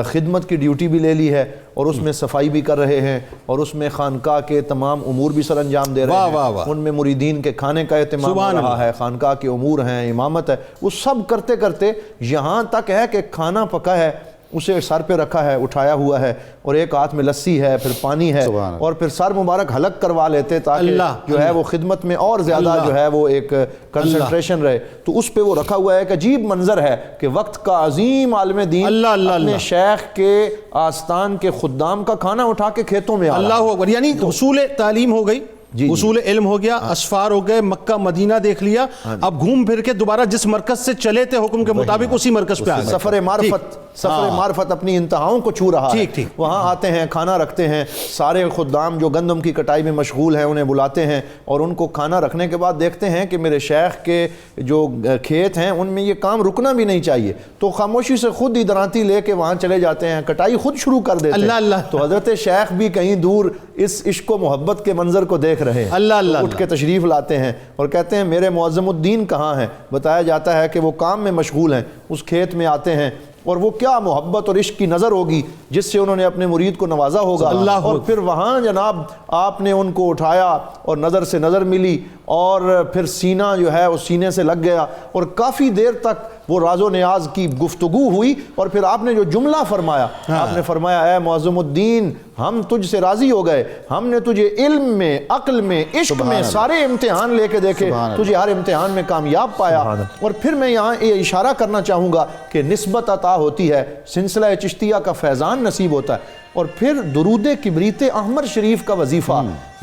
Speaker 5: خدمت کی ڈیوٹی بھی لے لی ہے اور اس میں صفائی بھی کر رہے ہیں اور اس میں خانقاہ کے تمام امور بھی سر انجام دے رہے ہیں، ان میں مریدین کے کھانے کا اہتمام ہو رہا ہے، خانقاہ کے امور ہیں، امامت ہے، وہ سب کرتے کرتے یہاں تک ہے کہ کھانا پکا ہے اسے سر پہ رکھا ہے، اٹھایا ہوا ہے، اور ایک ہاتھ میں لسی ہے، پھر پانی ہے، اور پھر سر مبارک حلق کروا لیتے تاکہ جو ہے وہ خدمت میں اور زیادہ جو ہے وہ ایک کنسنٹریشن رہے۔ تو اس پہ وہ رکھا ہوا ہے، ایک عجیب منظر ہے کہ وقت کا عظیم عالم دین اپنے شیخ کے آستان کے خدام کا کھانا اٹھا کے کھیتوں میں آ رہا ہے۔
Speaker 2: اللہ اکبر، یعنی حصول تعلیم ہو گئی، حصول علم ہو گیا، اسفار ہو گئے، مکہ مدینہ دیکھ لیا، اب گھوم پھر کے دوبارہ جس مرکز سے چلے تھے حکم کے مطابق اسی مرکز پہ آ گئے۔
Speaker 5: سفر معرفت اپنی انتہاؤں کو چھو رہا ہے۔ وہاں آتے ہیں، کھانا رکھتے ہیں، سارے خدام جو گندم کی کٹائی میں مشغول ہیں انہیں بلاتے ہیں اور ان کو کھانا رکھنے کے بعد دیکھتے ہیں کہ میرے شیخ کے جو کھیت ہیں ان میں یہ کام رکنا بھی نہیں چاہیے، تو خاموشی سے خود ہی درانتی لے کے وہاں چلے جاتے ہیں، کٹائی خود شروع کر دیتے ہیں۔ تو حضرت شیخ بھی کہیں دور اس عشق و محبت کے منظر کو دیکھ رہے ہیں، اٹھ کے تشریف لاتے ہیں اور کہتے ہیں میرے معظم الدین کہاں ہیں؟ بتایا جاتا ہے کہ وہ کام میں مشغول ہیں۔ اس کھیت میں آتے ہیں اور وہ کیا محبت اور عشق کی نظر ہوگی جس سے انہوں نے اپنے مرید کو نوازا ہوگا، اور پھر وہاں جناب آپ نے ان کو اٹھایا اور نظر سے نظر ملی اور پھر سینہ جو ہے اس سینے سے لگ گیا اور کافی دیر تک وہ راز و نیاز کی گفتگو ہوئی، اور پھر آپ نے جو جملہ فرمایا، آپ نے فرمایا اے معظم الدین ہم تجھ سے راضی ہو گئے، ہم نے تجھے علم میں، عقل میں، عشق میں سارے امتحان لے کے دیکھے، تجھے ہر امتحان میں کامیاب پایا۔ اور پھر میں یہاں یہ اشارہ کرنا چاہوں گا کہ نسبت عطا ہوتی ہے، سلسلہ چشتیہ کا فیضان نصیب ہوتا ہے، اور پھر درود کبریت احمر شریف کا وظیفہ،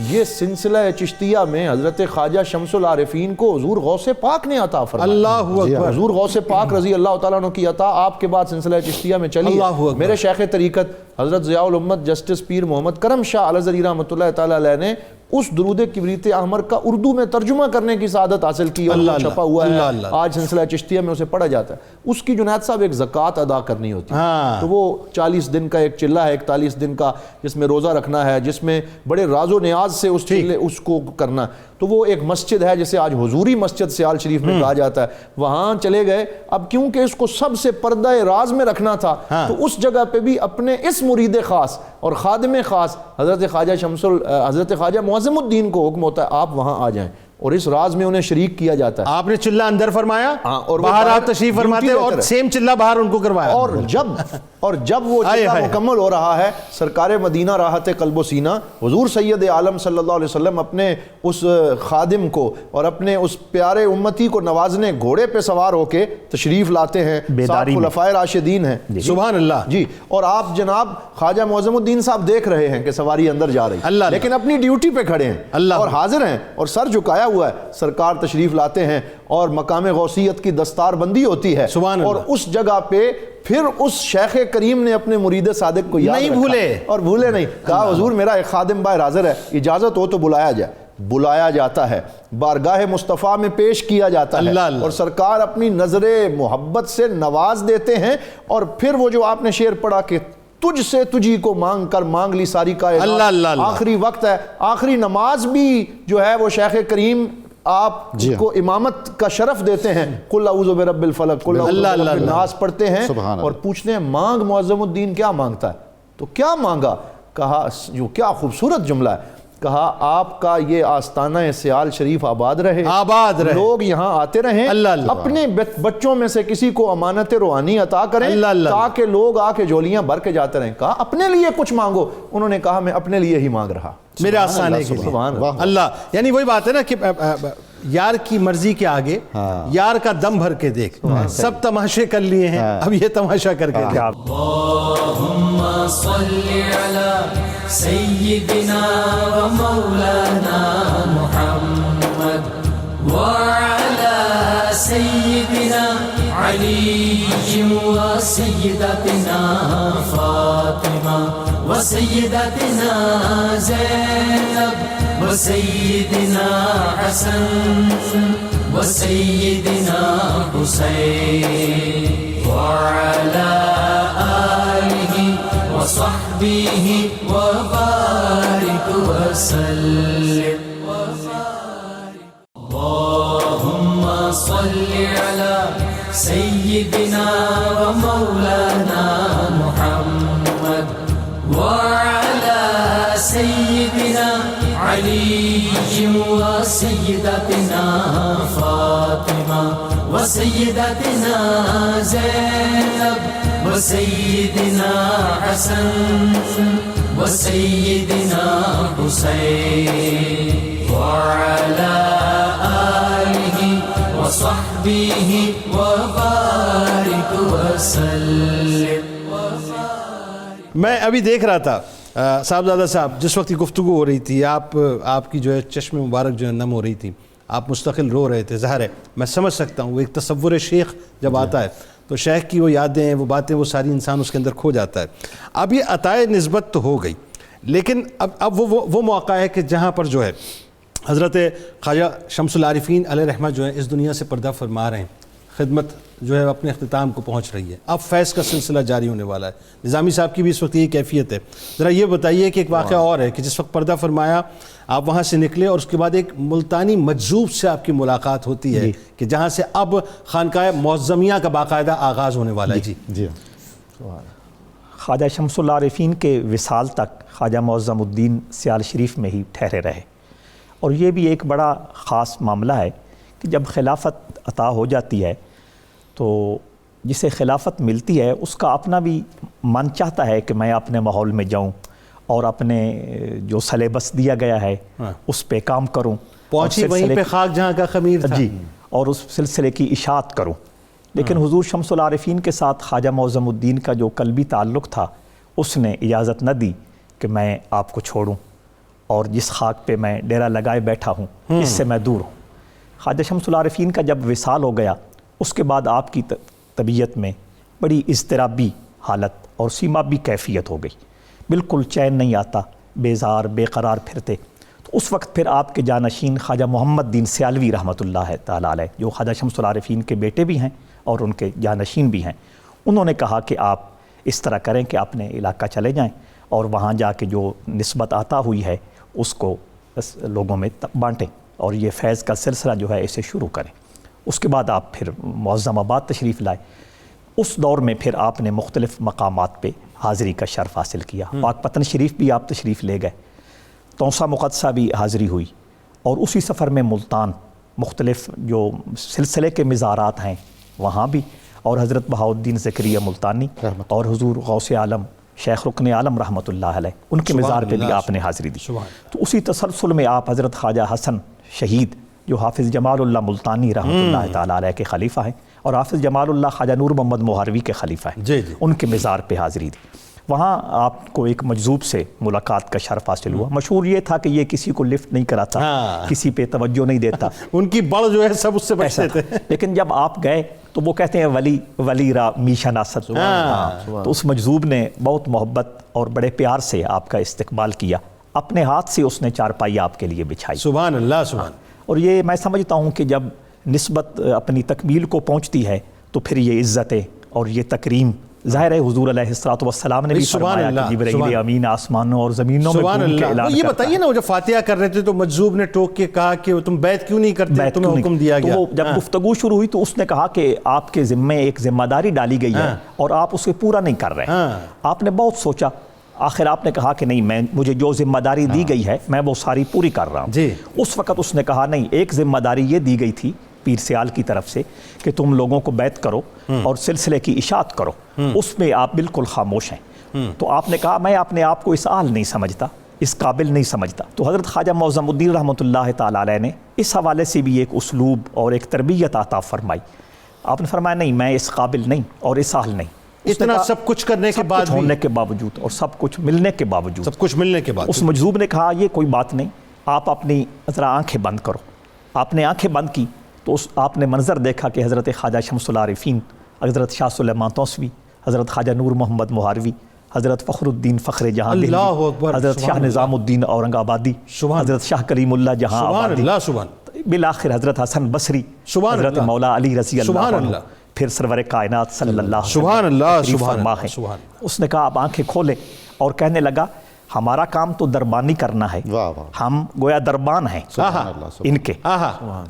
Speaker 5: یہ سلسلہ چشتیہ میں حضرت خواجہ شمس العارفین کو حضور غوث پاک نے عطا فرمایا۔ اللہ اکبر، حضور غوث پاک رضی اللہ تعالیٰ عنہ کی عطا آپ کے بعد سلسلہ چشتیہ میں چلی ہے۔ میرے شیخ طریقت حضرت ضیاء الامت جسٹس پیر محمد کرم شاہ الازہری رحمۃ اللہ تعالیٰ علیہ نے اس درود کبریت احمر کا اردو میں ترجمہ کرنے کی سعادت حاصل کی اور چھپا ہوا ہے، آج سلسلہ چشتیہ میں اسے پڑھا جاتا ہے۔ اس کی جنید صاحب ایک زکوٰۃ ادا کرنی ہوتی ہے، تو وہ 40 دن کا ایک چلہ ہے، 41 دن کا، جس میں روزہ رکھنا ہے، جس میں بڑے راز و نیاز سے اس چلے اس کو کرنا، تو وہ ایک مسجد ہے جسے آج حضوری مسجد سیال شریف میں کہا جاتا ہے، وہاں چلے گئے۔ اب کیونکہ اس کو سب سے پردہ راز میں رکھنا تھا تو اس جگہ پہ بھی اپنے اس مرید خاص اور خادم خاص حضرت خواجہ معظم الدین کو حکم ہوتا ہے آپ وہاں آ جائیں، اور اس راز میں انہیں شریک کیا جاتا ہے۔
Speaker 2: آپ نے چلہ اندر فرمایا
Speaker 5: اور
Speaker 2: باہر آپ تشریف فرماتے اور سیم چلہ باہر ان کو کروایا،
Speaker 5: اور جب وہ چلہ مکمل ہو رہا ہے، سرکار مدینہ راحت قلب و سینہ حضور سید عالم صلی اللہ علیہ وسلم اپنے اس خادم کو اور اپنے اس پیارے امتی کو نوازنے گھوڑے پہ سوار ہو کے تشریف لاتے ہیں، ساتھ خلفائے راشدین ہیں،
Speaker 2: سبحان اللہ
Speaker 5: جی، اور آپ جناب خواجہ معظم الدین صاحب دیکھ رہے ہیں کہ سواری اندر جا رہی، لیکن اپنی ڈیوٹی پہ کھڑے ہیں اور حاضر ہیں اور سر جھکایا ہوا ہے۔ سرکار تشریف لاتے ہیں اور مقام غوثیت کی دستار بندی ہوتی ہے، اور اس جگہ پہ پھر اس شیخ کریم نے اپنے مرید صادق کو یاد رکھا اور بھولے نہیں، کہا حضور میرا ایک خادم باہر حاضر ہے، اجازت ہو تو بلایا جائے۔ بلایا جاتا ہے، بارگاہ مصطفیٰ میں پیش کیا جاتا ہے، اور سرکار اپنی نظر محبت سے نواز دیتے ہیں، اور پھر وہ جو آپ نے شعر پڑھا کہ تجھ سے تجھی کو مانگ کر مانگ لی ساری کائنات، آخری وقت ہے، آخری نماز بھی جو ہے وہ شیخ کریم آپ کو امامت کا شرف دیتے ہیں، قل اعوذ برب الفلق قل اعوذ برب الناس پڑھتے ہیں اور پوچھتے ہیں مانگ معظم الدین کیا مانگتا ہے؟ تو کیا مانگا؟ کہا جو کیا خوبصورت جملہ ہے، کہا آپ کا یہ آستانہ سیال شریف آباد رہے، لوگ یہاں آتے رہیں، اپنے بچوں میں سے کسی کو امانت روحانی عطا کریں تاکہ لوگ آ کے جھولیاں بھر کے جاتے رہیں۔ کہا اپنے لیے کچھ مانگو، انہوں نے کہا میں اپنے لیے ہی مانگ رہا،
Speaker 2: میرے آستانے کے لیے۔ اللہ، یعنی وہی بات ہے نا کہ یار کی مرضی کے آگے یار کا دم بھر کے دیکھ، سب تماشے کر لیے ہیں، اب یہ تماشا کر کے دیکھ۔
Speaker 1: اللہم صلی علی سیدنا و مولانا محمد وعلی سیدنا علی و سیدتنا فاطمہ و سیدتنا زینب و سیدنا حسن و سیدنا حسین وعلی آلہ وصحبہ وبارک وسلم۔ اللہم صلی علی سیدنا و مولانا محمد وعلی سیدنا علی و سیدتنا فاطمہ و سیدتنا زینب و سیدنا حسن و سیدنا حسین وعلی آلہ وصحبہ وبارک وسلم۔
Speaker 2: میں ابھی دیکھ رہا تھا صاحبزادہ صاحب، جس وقت کی گفتگو ہو رہی تھی، آپ کی جو ہے چشم مبارک جو ہے نم ہو رہی تھی، آپ مستقل رو رہے تھے۔ ظاہر ہے میں سمجھ سکتا ہوں، وہ ایک تصور شیخ جب آتا ہے تو شیخ کی وہ یادیں، وہ باتیں، وہ ساری انسان اس کے اندر کھو جاتا ہے۔ اب یہ عطائے نسبت تو ہو گئی، لیکن اب وہ موقع ہے کہ جہاں پر جو ہے حضرت خواجہ شمس العارفین علیہ رحمہ جو ہے اس دنیا سے پردہ فرما رہے ہیں، خدمت جو ہے اپنے اختتام کو پہنچ رہی ہے، اب فیض کا سلسلہ جاری ہونے والا ہے۔ نظامی صاحب کی بھی اس وقت یہ کیفیت ہے۔ ذرا یہ بتائیے کہ ایک واقعہ اور ہے کہ جس وقت پردہ فرمایا آپ وہاں سے نکلے اور اس کے بعد ایک ملتانی مجذوب سے آپ کی ملاقات ہوتی ہے کہ جہاں سے اب خانقاہ معظمیہ کا باقاعدہ آغاز ہونے والا ہے۔
Speaker 3: جی خواجہ شمس العارفین کے وصال تک خواجہ معظم الدین سیال شریف میں ہی ٹھہرے رہے، اور یہ بھی ایک بڑا خاص معاملہ ہے کہ جب خلافت عطا ہو جاتی ہے تو جسے خلافت ملتی ہے اس کا اپنا بھی من چاہتا ہے کہ میں اپنے ماحول میں جاؤں اور اپنے جو سلیبس دیا گیا ہے اس پہ کام کروں،
Speaker 2: پہنچی وہیں پہ خاک جہاں کا خمیر تھا،
Speaker 3: اور اس سلسلے کی اشاعت کروں۔ لیکن حضور شمس العارفین کے ساتھ خواجہ معظم الدین کا جو قلبی تعلق تھا اس نے اجازت نہ دی کہ میں آپ کو چھوڑوں اور جس خاک پہ میں ڈیرا لگائے بیٹھا ہوں اس سے میں دور ہوں۔ خواجہ شمس العارفین کا جب وصال ہو گیا اس کے بعد آپ کی طبیعت میں بڑی اضطرابی حالت اور سیمابی کیفیت ہو گئی، بالکل چین نہیں آتا، بیزار بے قرار پھرتے۔ تو اس وقت پھر آپ کے جانشین خواجہ محمد دین سیالوی رحمۃ اللہ تعالیٰ علیہ، جو خواجہ شمس العارفین کے بیٹے بھی ہیں اور ان کے جانشین بھی ہیں، انہوں نے کہا کہ آپ اس طرح کریں کہ اپنے علاقہ چلے جائیں اور وہاں جا کے جو نسبت عطا ہوئی ہے اس کو لوگوں میں بانٹیں۔ اور یہ فیض کا سلسلہ جو ہے اسے شروع کریں۔ اس کے بعد آپ پھر معظم آباد تشریف لائے۔ اس دور میں پھر آپ نے مختلف مقامات پہ حاضری کا شرف حاصل کیا۔ پاک پتن شریف بھی آپ تشریف لے گئے، توسا مقدسہ بھی حاضری ہوئی، اور اسی سفر میں ملتان مختلف جو سلسلے کے مزارات ہیں وہاں بھی، اور حضرت بہاؤالدین زکریہ ملتانی اور حضور غوث عالم شیخ رکن عالم رحمۃ اللہ علیہ ان کے مزار پہ بھی آپ نے حاضری دی۔ تو اسی تسلسل میں آپ حضرت خواجہ حسن شہید جو حافظ جمال اللہ ملتانی رحمۃ اللہ تعالیٰ علیہ کے خلیفہ ہیں، اور حافظ جمال اللہ خواجہ نور محمد مہاروی کے خلیفہ ہیں، ان کے مزار پہ حاضری دی۔ وہاں آپ کو ایک مجذوب سے ملاقات کا شرف حاصل ہوا۔ مشہور یہ تھا کہ یہ کسی کو لفٹ نہیں کراتا، کسی پہ توجہ نہیں دیتا،
Speaker 2: ان کی بڑھ جو ہے سب اس سے بچتے تھے۔
Speaker 3: لیکن جب آپ گئے تو وہ کہتے ہیں ولی را میشا ناصر، تو اس مجذوب نے بہت محبت اور بڑے پیار سے آپ کا استقبال کیا، اپنے ہاتھ سے اس نے چارپائی آپ کے لیے بچھائی۔
Speaker 2: سبحان اللہ، سبحان۔
Speaker 3: اور یہ میں سمجھتا ہوں کہ جب نسبت اپنی تکمیل کو پہنچتی ہے تو پھر یہ عزتیں اور یہ تکریم ظاہر ہے حضور علیہ الصلوۃ والسلام نے بھی فرمایا کہ جبرائیل امین آسمانوں اور زمینوں میں گھوم کے اعلان
Speaker 2: یہ بتائیے نا، وہ جب فاتحہ کر رہے تھے تو مجذوب نے ٹوک کے کہا کہ تم بیعت کیوں نہیں کرتے، تمہیں حکم دیا گیا۔
Speaker 3: تو جب گفتگو شروع ہوئی تو اس نے کہا کہ آپ کے ذمے ایک ذمہ داری ڈالی گئی ہے اور آپ اسے پورا نہیں کر رہے۔ آپ نے بہت سوچا، آخر آپ نے کہا کہ نہیں، مجھے جو ذمہ داری دی گئی ہے میں وہ ساری پوری کر رہا ہوں۔ اس وقت اس نے کہا نہیں، ایک ذمہ داری یہ دی گئی تھی پیر سیال کی طرف سے کہ تم لوگوں کو بیعت کرو اور سلسلے کی اشاعت کرو، اس میں آپ بالکل خاموش ہیں۔ تو آپ نے کہا میں اپنے آپ کو اس اہل نہیں سمجھتا، اس قابل نہیں سمجھتا۔ تو حضرت خواجہ معظم الدین رحمۃ اللہ تعالیٰ علیہ نے اس حوالے سے بھی ایک اسلوب اور ایک تربیت عطا فرمائی۔ آپ نے فرمایا نہیں، میں اس قابل نہیں اور اس اہل نہیں۔
Speaker 2: اتنا سب کچھ کرنے کے بعد،
Speaker 3: ہونے کے باوجود اور سب کچھ ملنے کے باوجود،
Speaker 2: سب کچھ ملنے کے بعد
Speaker 3: اس مجذوب نے کہا یہ کوئی بات نہیں، آپ اپنی ذرا آنکھیں بند کرو۔ آپ نے آنکھیں بند کی تو آپ نے منظر دیکھا کہ حضرت خواجہ شمس العارفین، حضرت شاہ سلیمان توسوی، حضرت خواجہ نور محمد مہاروی، حضرت فخر الدین فخر جہاں دہلوی، حضرت شاہ نظام الدین اورنگ آبادی، حضرت شاہ کلیم اللہ جہاں آبادی، بالآخر حضرت حسن بصری، حضرت مولا علی رضی اللہ عنہ، پھر سرور کائنات صلی اللہ علیہ وسلم۔ اس نے کہا آپ آنکھیں کھولے اور کہنے لگا ہمارا کام تو دربانی کرنا ہے، ہم گویا دربان ہیں ان کے،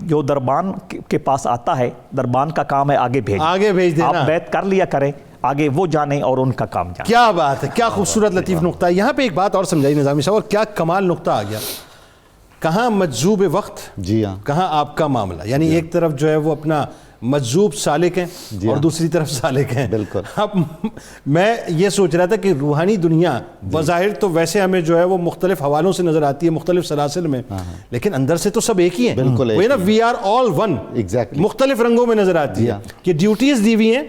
Speaker 3: جو دربان کے پاس آتا ہے دربان کا کام ہے آگے بھیج دینا، آپ بیعت کر لیا کریں، آگے وہ جانیں اور ان کا کام جانیں۔
Speaker 2: کیا بات ہے، کیا خوبصورت لطیف نقطہ ہے۔ یہاں پہ ایک بات اور سمجھائی نظامی صاحب، اور کیا کمال نقطہ آ گیا، کہاں مجذوب وقت،
Speaker 4: جی ہاں،
Speaker 2: کہاں آپ کا معاملہ، یعنی ایک طرف جو ہے وہ اپنا مجذوب سالک ہیں اور دوسری طرف سالک ہیں۔
Speaker 4: بالکل۔
Speaker 2: اب میں یہ سوچ رہا تھا کہ روحانی دنیا بظاہر تو ویسے ہمیں جو ہے وہ مختلف حوالوں سے نظر آتی ہے، مختلف سلاسل میں، لیکن اندر سے تو سب ایک ہی ہیں۔
Speaker 4: بالکل
Speaker 2: وہ نا وی آر آل ون، مختلف رنگوں میں نظر آتی ہے کہ ڈیوٹیز دی ہوئی ہیں،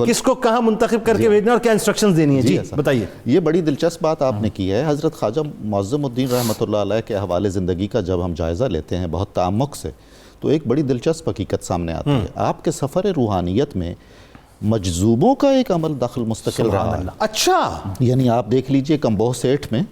Speaker 2: کس کو کہاں منتخب کر کے بھیجنا اور کیا انسٹرکشنز دینی ہیں۔ جی بتائیے۔
Speaker 4: یہ بڑی دلچسپ بات آپ نے کی ہے۔ حضرت خواجہ معظم الدین رحمۃ اللہ علیہ کے حوالے زندگی کا جب ہم جائزہ لیتے ہیں بہت تعمق سے تو ایک بڑی دلچسپ حقیقت سامنے آتی ہے۔ آپ کے سفر روحانیت میں مجذوبوں کا ایک عمل دخل مستقل رہا ہے۔
Speaker 2: اچھا،
Speaker 4: یعنی آپ دیکھ لیجئے کمبوہ سیٹھ میں،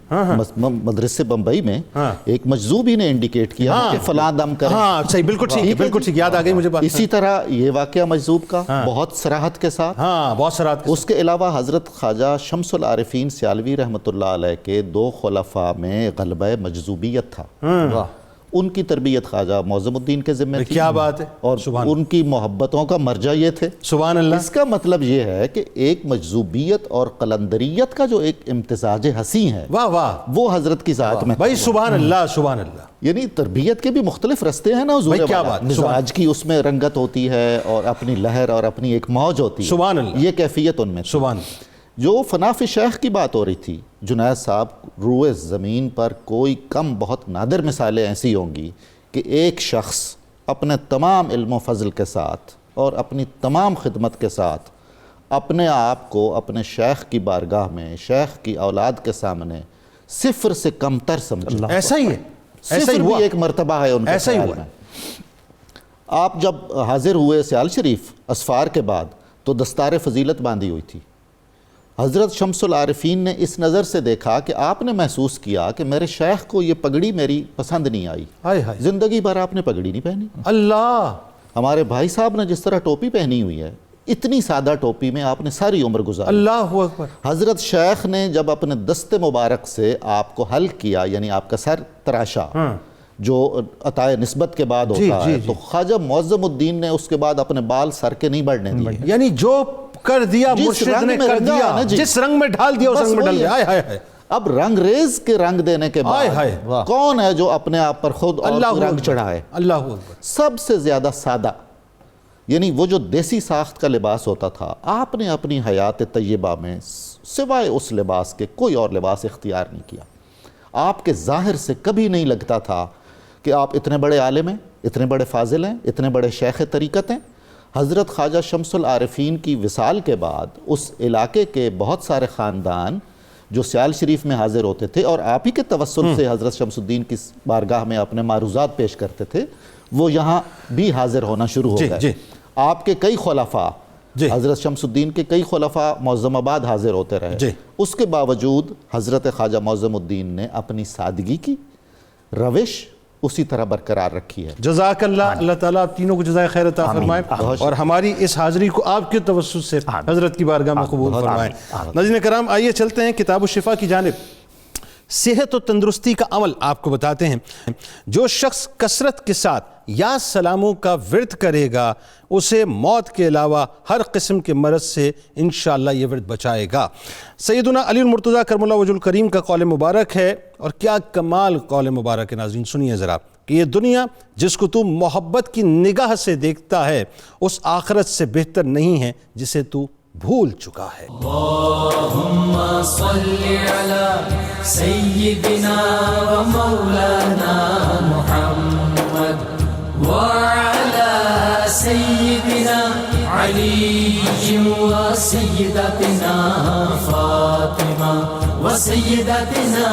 Speaker 4: مدرسے بمبئی میں ایک مجذوب ہی نے انڈیکیٹ کیا کہ فلاں دم کریں۔
Speaker 2: ہاں صحیح، بالکل ٹھیک، بالکل ٹھیک، یاد آ گئی مجھے بات۔
Speaker 4: اسی طرح یہ واقعہ مجذوب کا بہت صراحت کے ساتھ،
Speaker 2: بہت صراحت۔
Speaker 4: اس کے علاوہ حضرت خواجہ شمس العارفین سیالوی رحمۃ اللہ علیہ کے 2 خلفاء میں غلبہ مجذوبیت تھا، ان کی تربیت خواجہ معظم الدین کے ذمہ تھی۔
Speaker 2: کیا بات ہے،
Speaker 4: اور ان کی محبتوں کا مرجع یہ تھے۔
Speaker 2: سبحان اللہ۔
Speaker 4: اس کا مطلب یہ ہے کہ ایک مجذوبیت اور قلندریت کا جو ایک امتزاج حسین ہے،
Speaker 2: واہ واہ،
Speaker 4: وہ حضرت کی ذات میں
Speaker 2: بھائی سبحان اللہ، سبحان اللہ۔
Speaker 4: یعنی تربیت کے بھی مختلف رستے ہیں نا حضور والا، مزاج کی اس میں رنگت ہوتی ہے اور اپنی لہر اور اپنی ایک موج ہوتی ہے،
Speaker 2: سبحان اللہ،
Speaker 4: یہ کیفیت ان میں تھی۔
Speaker 2: سبحان اللہ۔
Speaker 4: جو فناف شیخ کی بات ہو رہی تھی، جنید صاحب، روئے زمین پر کوئی کم بہت نادر مثالیں ایسی ہوں گی کہ ایک شخص اپنے تمام علم و فضل کے ساتھ اور اپنی تمام خدمت کے ساتھ اپنے آپ کو اپنے شیخ کی بارگاہ میں، شیخ کی اولاد کے سامنے صفر سے کم تر سمجھے۔
Speaker 2: ایسا ہی ہے، ایسا ہی
Speaker 4: صفر
Speaker 2: ہوا،
Speaker 4: بھی ایک مرتبہ ہے ان کے
Speaker 2: ایسا ہی
Speaker 4: خیال
Speaker 2: ہوا۔
Speaker 4: میں۔ آپ جب حاضر ہوئے سیال شریف اسفار کے بعد تو دستار فضیلت باندھی ہوئی تھی۔ حضرت شمس العارفین نے اس نظر سے دیکھا کہ آپ نے محسوس کیا کہ میرے شیخ کو یہ پگڑی میری پسند نہیں آئی، زندگی بھر آپ نے پگڑی نہیں پہنی۔
Speaker 2: اللہ،
Speaker 4: ہمارے بھائی صاحب نے جس طرح ٹوپی پہنی ہوئی ہے، اتنی سادہ ٹوپی میں آپ نے ساری عمر گزاری۔
Speaker 2: اللہ اکبر۔
Speaker 4: حضرت شیخ نے جب اپنے دست مبارک سے آپ کو حلق کیا، یعنی آپ کا سر تراشا، جو عطائے نسبت کے بعد ہوتا ہے، تو خواجہ معظم الدین نے اس کے بعد اپنے بال سر کے نہیں بڑھنے دیے،
Speaker 2: یعنی جو کر دیا مرشد نے کر دیا، جس رنگ میں ڈال دیا اس رنگ میں ڈال دیا. ہائے ہائے ہائے.
Speaker 4: اب رنگ ریز کے رنگ دینے کے بعد کون ہے جو اپنے آپ پر خود اور رنگ چڑھائے؟
Speaker 2: اللہ اکبر.
Speaker 4: سب سے زیادہ سادہ، یعنی وہ جو دیسی ساخت کا لباس ہوتا تھا، آپ نے اپنی حیات طیبہ میں سوائے اس لباس کے کوئی اور لباس اختیار نہیں کیا. آپ کے ظاہر سے کبھی نہیں لگتا تھا کہ آپ اتنے بڑے عالم ہیں، اتنے بڑے فاضل ہیں، اتنے بڑے شیخ طریقت ہیں. حضرت خواجہ شمس العارفین کی وصال کے بعد اس علاقے کے بہت سارے خاندان جو سیال شریف میں حاضر ہوتے تھے اور آپ ہی کے توسل سے حضرت شمس الدین کی بارگاہ میں اپنے معروضات پیش کرتے تھے، وہ یہاں بھی حاضر ہونا شروع ہو گئے. آپ کے کئی خلفاء، حضرت شمس الدین کے کئی خلفاء معظم آباد حاضر ہوتے رہے. اس کے باوجود حضرت خواجہ معظم الدین نے اپنی سادگی کی روش اسی طرح برقرار رکھی ہے.
Speaker 2: جزاک اللہ. اللہ تعالیٰ آپ تینوں کو جزائے خیر عطا فرمائے اور ہماری اس حاضری کو آپ کے توسط سے حضرت کی بارگاہ میں قبول فرمائے. ناظرین کرام، آئیے چلتے ہیں کتاب الشفا کی جانب. صحت و تندرستی کا عمل آپ کو بتاتے ہیں. جو شخص کثرت کے ساتھ یا سلاموں کا ورد کرے گا اسے موت کے علاوہ ہر قسم کے مرض سے انشاءاللہ یہ ورد بچائے گا. سیدنا علی المرتضیٰ کرم اللہ وجہ الکریم کا قول مبارک ہے، اور کیا کمال قول مبارک ہے. ناظرین سنیے ذرا کہ یہ دنیا جس کو تو محبت کی نگاہ سے دیکھتا ہے اس آخرت سے بہتر نہیں ہے جسے تو بھول چکا ہے.
Speaker 1: اللہم صلی علی سیدنا و مولانا محمد وعلى سيدنا علي وسيدتنا فاطمة وسيدتنا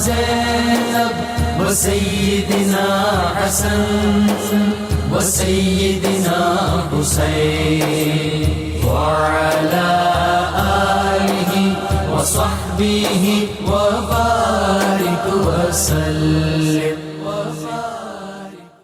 Speaker 1: زينب وسيدنا حسن وسيدنا حسين وعلى آله وصحبه وبارك وسلم.